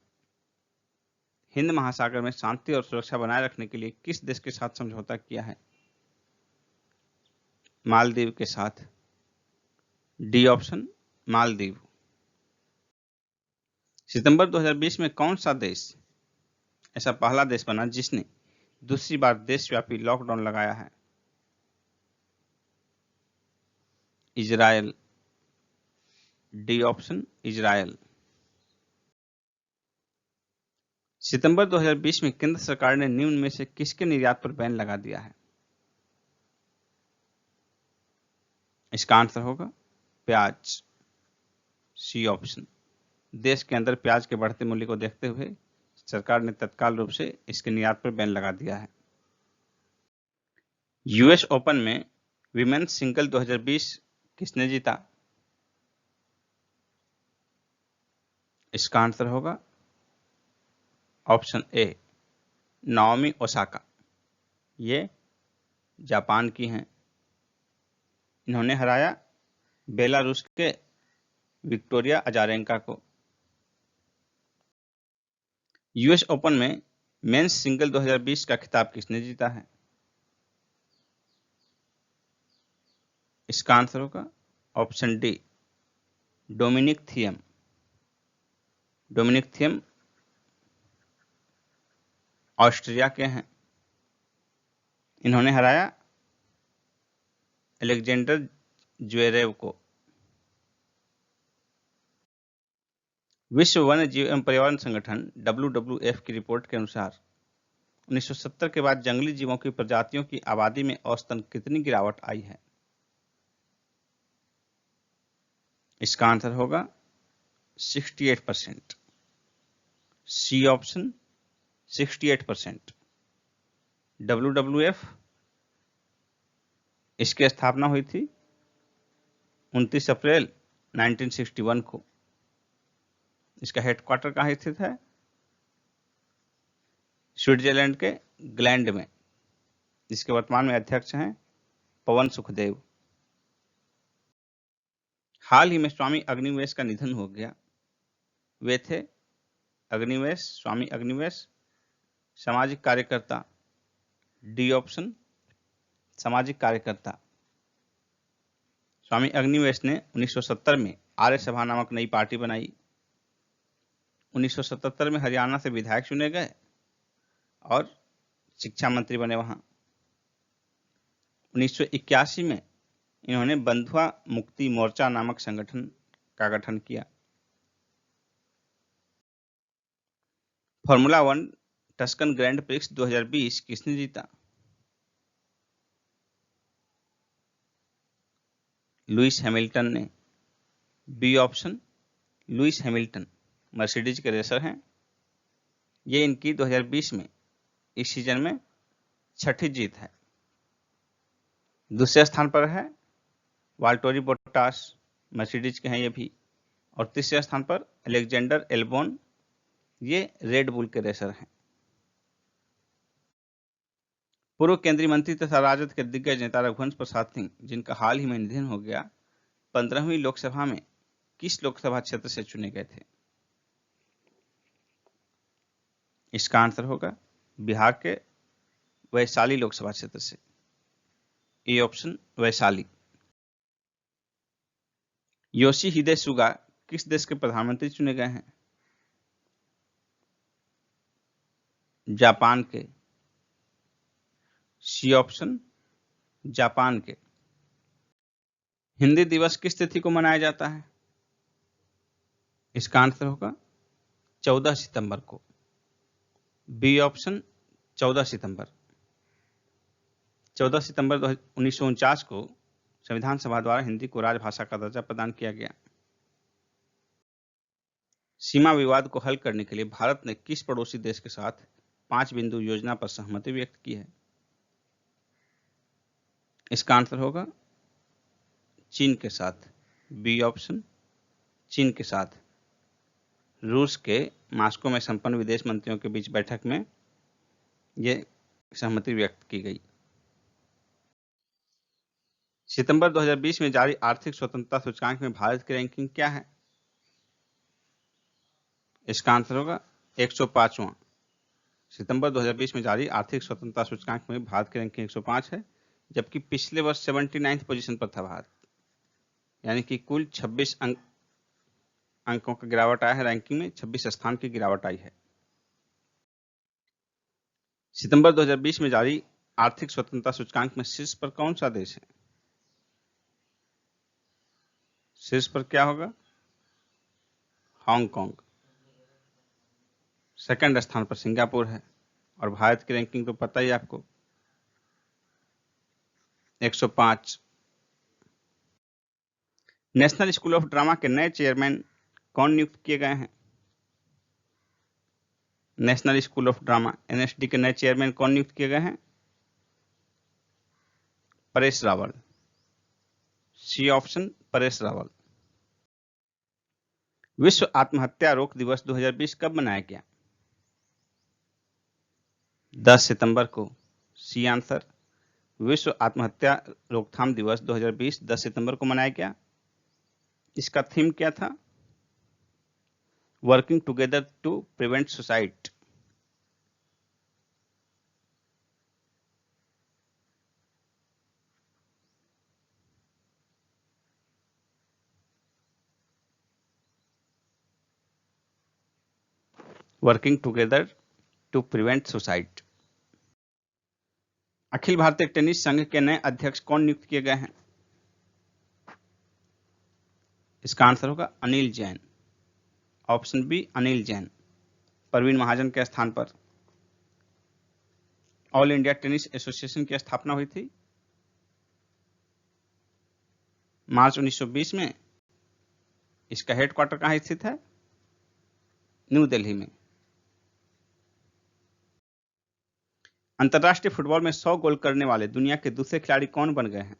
हिंद महासागर में शांति और सुरक्षा बनाए रखने के लिए किस देश के साथ समझौता किया है? मालदीव के साथ, डी ऑप्शन मालदीव। सितंबर 2020 में कौन सा देश ऐसा पहला देश बना जिसने दूसरी बार देशव्यापी लॉकडाउन लगाया है? इजराइल। D option Israel. सितंबर 2020 में केंद्र सरकार ने निम्न में से किसके निर्यात पर बैन लगा दिया है? इसका आंसर होगा प्याज। C option. देश के अंदर प्याज के बढ़ते मूल्य को देखते हुए सरकार ने तत्काल रूप से इसके निर्यात पर बैन लगा दिया है। यूएस ओपन में विमेन्स सिंगल 2020 किसने जीता? इसका आंसर होगा ऑप्शन ए नाओमी ओसाका। ये जापान की हैं। इन्होंने हराया बेलारूस के विक्टोरिया अजारेंका को। यूएस ओपन में मेंस सिंगल 2020 का खिताब किसने जीता है? इसका आंसर होगा option D Dominic Thiem. Dominic Thiem Austria के हैं। इन्होंने हराया अलेक्जेंडर ज्वेरेव को। विश्व वन्य जीव एवं पर्यावरण संगठन WWF की रिपोर्ट के अनुसार 1970 के बाद जंगली जीवों की प्रजातियों की आबादी में औसतन कितनी गिरावट आई है? इसका आंसर होगा 68%। C option 68%। WWF इसकी स्थापना हुई थी 29 अप्रैल 1961 को। इसका हेडक्वार्टर कहाँ स्थित है? स्विट्जरलैंड के ग्लैंड में, जिसके वर्तमान में अध्यक्ष हैं पवन सुखदेव। हाल ही में स्वामी अग्निवेश का निधन हो गया। वे थे अग्निवेश, स्वामी अग्निवेश, सामाजिक कार्यकर्ता। डी ऑप्शन सामाजिक कार्यकर्ता। स्वामी अग्निवेश ने 1970 में आर्य सभा नामक नई पार्टी बनाई। 1977 में हरियाणा से विधायक चुने गए और शिक्षा मंत्री बने वहां। 1981 में इन्होंने बंधुआ मुक्ति मोर्चा नामक संगठन का गठन किया। फॉर्मूला 1 टस्कन ग्रैंड प्रिक्स 2020 किसने जीता? लुइस हैमिल्टन ने। B option Lewis Hamilton Mercedes के रेसर हैं। ये इनकी 2020 में इस सीजन में छठी जीत है। दूसरे स्थान पर है वाल्टोरी बोटास, मर्सिडीज के हैं ये भी। और तीसरे स्थान पर अलेक्जेंडर एल्बोन, ये रेड बुल के रेसर हैं। पूर्व केंद्रीय मंत्री तथा राजद के दिग्गज नेता रघुवंश प्रसाद सिंह, जिनका हाल ही में निधन हो गया, 15वीं लोकसभा में किस लोकसभा क्षेत्र से चुने गए थे? इसका आंसर होगा बिहार के वैशाली लोकसभा क्षेत्र से। A option Vaishali. Yoshihide Suga किस देश के प्रधानमंत्री चुने गए हैं? जापान के। सी ऑप्शन जापान के। हिंदी दिवस किस तिथि को मनाया जाता है? इसका आंसर होगा 14 सितंबर को। बी ऑप्शन 14 सितंबर। 14 सितंबर 1949 को संविधान सभा द्वारा हिंदी को राजभाषा का दर्जा प्रदान किया गया। सीमा विवाद को हल करने के लिए भारत ने किस पड़ोसी देश के साथ 5 बिंदु योजना पर सहमति व्यक्त की है? इसका आंसर होगा चीन के साथ। बी ऑप्शन चीन के साथ। रूस के मास्को में संपन्न विदेश मंत्रियों के बीच बैठक में यह सहमति व्यक्त की गई। सितंबर 2020 में जारी आर्थिक स्वतंत्रता सूचकांक में भारत की रैंकिंग क्या है? इसका आंसर होगा 105वां। सितंबर 2020 में जारी आर्थिक स्वतंत्रता सूचकांक में भारत की रैंकिंग 105 है, जबकि पिछले वर्ष 79 पोजीशन पर था भारत। यानी कि कुल 26 अंकों का गिरावट आया है। रैंकिंग में 26 स्थान की गिरावट आई है। सितंबर 2020 में जारी आर्थिक स्वतंत्रता सूचकांक में शीर्ष पर कौन सा देश है? शीर्ष पर क्या होगा? हांगकांग। सेकंड स्थान पर सिंगापुर है। और भारत की रैंकिंग तो पता ही आपको, 105। नेशनल स्कूल ऑफ ड्रामा के नए चेयरमैन कौन नियुक्त किए गए हैं? National School of Drama NSD के नए चेयरमैन कौन नियुक्त किए गए हैं? परेश रावल। C option, Paresh Rawal. विश्व आत्महत्या रोक दिवस 2020 कब मनाया गया? 10 सितंबर को। सी आंसर, विश्व आत्महत्या रोकथाम दिवस 2020 10 सितंबर को मनाया गया। इसका थीम क्या था? Working together to prevent suicide. Working together to prevent suicide. अखिल भारतीय टेनिस संघ के नए अध्यक्ष कौन नियुक्त किए गए हैं? इसका आंसर होगा अनिल जैन। Option B, Anil Jain. परवीन महाजन के स्थान पर। ऑल इंडिया टेनिस एसोसिएशन की स्थापना हुई थी मार्च 1920 में। इसका हेडक्वार्टर कहां स्थित है? न्यू दिल्ली में। अंतर्राष्ट्रीय फुटबॉल में 100 गोल करने वाले दुनिया के दूसरे खिलाड़ी कौन बन गए हैं?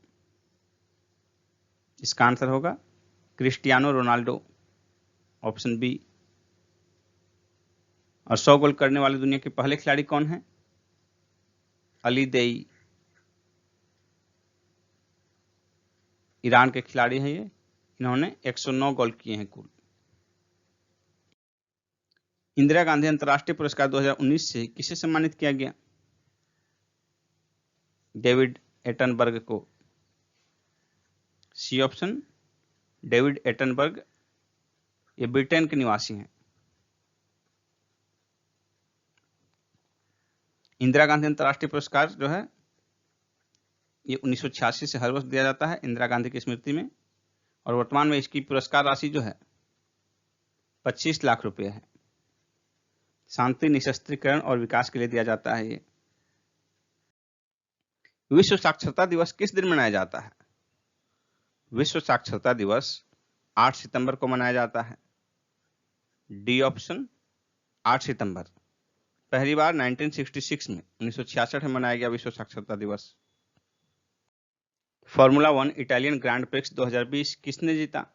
इसका आंसर होगा क्रिस्टियानो रोनाल्डो। Option B. और 100 गोल करने वाले दुनिया के पहले खिलाड़ी कौन हैं? अली देई। ईरान के खिलाड़ी हैं ये। इन्होंने 109 गोल किए हैं कुल। इंदिरा गांधी अंतर्राष्ट्रीय पुरस्कार 2019 से किसे सम्मानित किया गया? डेविड एटनबर्ग को। C option, David Attenborough. ये ब्रिटेन के निवासी हैं। इंदिरा गांधी अंतर्राष्ट्रीय पुरस्कार जो है ये 1986 से हर वर्ष दिया जाता है इंदिरा गांधी की स्मृति में। और वर्तमान में इसकी पुरस्कार राशि जो है 25 लाख रुपए है। शांति, निशस्त्रीकरण और विकास के लिए दिया जाता है ये। विश्व साक्षरता दिवस किस दिन मनाया जाता है? विश्व साक्षरता दिवस 8 सितंबर को मनाया जाता है। डी ऑप्शन, 8 सितंबर। पहली बार 1966 में 1966 में मनाया गया विश्व साक्षरता दिवस। फॉर्मूला 1 इटालियन ग्रैंड प्रिक्स 2020 किसने जीता?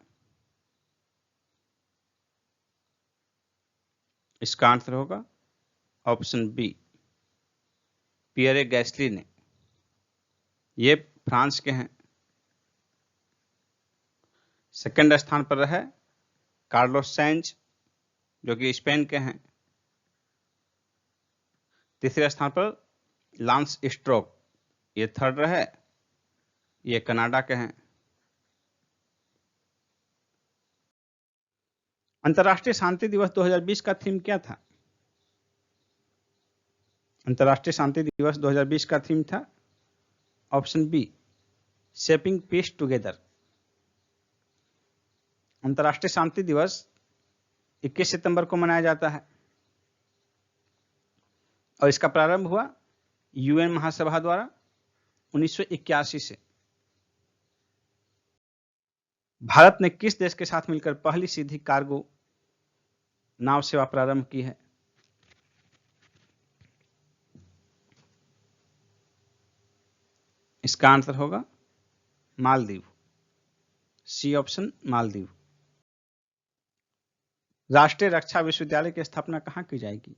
इसका आंसर होगा ऑप्शन बी, पियरे गैस्ली ने। ये फ्रांस के हैं। सेकंड स्थान पर रहे कार्लोस सैंज जो कि स्पेन के हैं। तीसरे स्थान पर लांस स्ट्रोक, ये थर्ड रहे, ये कनाडा के हैं। अंतर्राष्ट्रीय शांति दिवस 2020 का थीम क्या था? अंतर्राष्ट्रीय शांति दिवस 2020 का थीम था option B, shaping peace together. अंतर्राष्ट्रीय शांति दिवस 21 सितंबर को मनाया जाता है और इसका प्रारंभ हुआ यूएन महासभा द्वारा 1981 से। भारत ने किस देश के साथ मिलकर पहली सीधी कार्गो नाव सेवा प्रारंभ की है? इसका आंसर होगा मालदीव। C option, Maldives. राष्ट्रीय रक्षा विश्वविद्यालय की स्थापना कहां की जाएगी?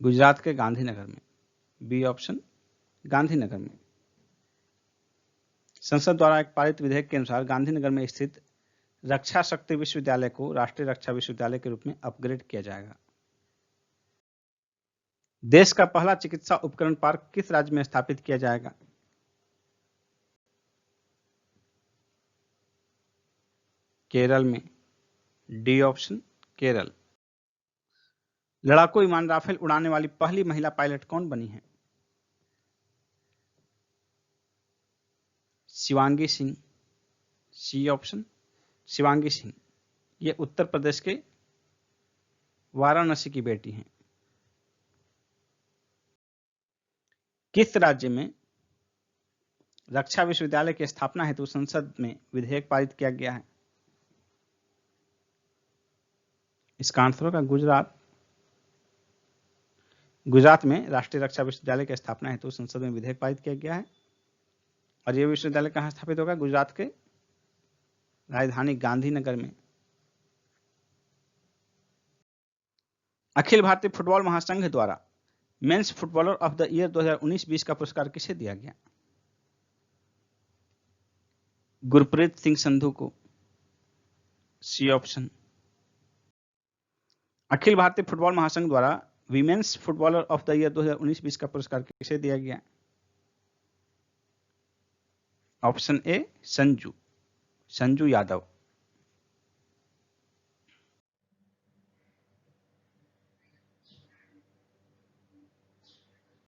गुजरात के गांधीनगर में। बी ऑप्शन, गांधीनगर में। संसद द्वारा एक पारित विधेयक के अनुसार गांधीनगर में स्थित रक्षा शक्ति विश्वविद्यालय को राष्ट्रीय रक्षा विश्वविद्यालय के रूप में अपग्रेड किया जाएगा। देश का पहला चिकित्सा उपकरण पार्क किस राज्य में स्थापित किया जाएगा? केरल में। D option Kerala. लड़ाकू विमान राफेल उड़ाने वाली पहली महिला पायलट कौन बनी है? शिवांगी सिंह। C option Shivangi Singh. ये उत्तर प्रदेश के वाराणसी की बेटी हैं। किस राज्य में रक्षा विश्वविद्यालय की स्थापना हेतु संसद में विधेयक पारित किया गया है? इसका आंसर होगा गुजरात। गुजरात में राष्ट्रीय रक्षा विश्वविद्यालय की स्थापना हेतु संसद में विधेयक पारित किया गया है और यह विश्वविद्यालय कहां स्थापित होगा? गुजरात के राजधानी गांधीनगर में। अखिल भारतीय फुटबॉल महासंघ द्वारा men's footballer of the year 2019-20 का पुरस्कार किसे दिया गया? गुरप्रीत सिंह संधू को। C option. Akhil Bharatiya football महासंघ द्वारा women's footballer of the year 2019-20 का पुरस्कार किसे दिया गया? Option A Sanju Yadav.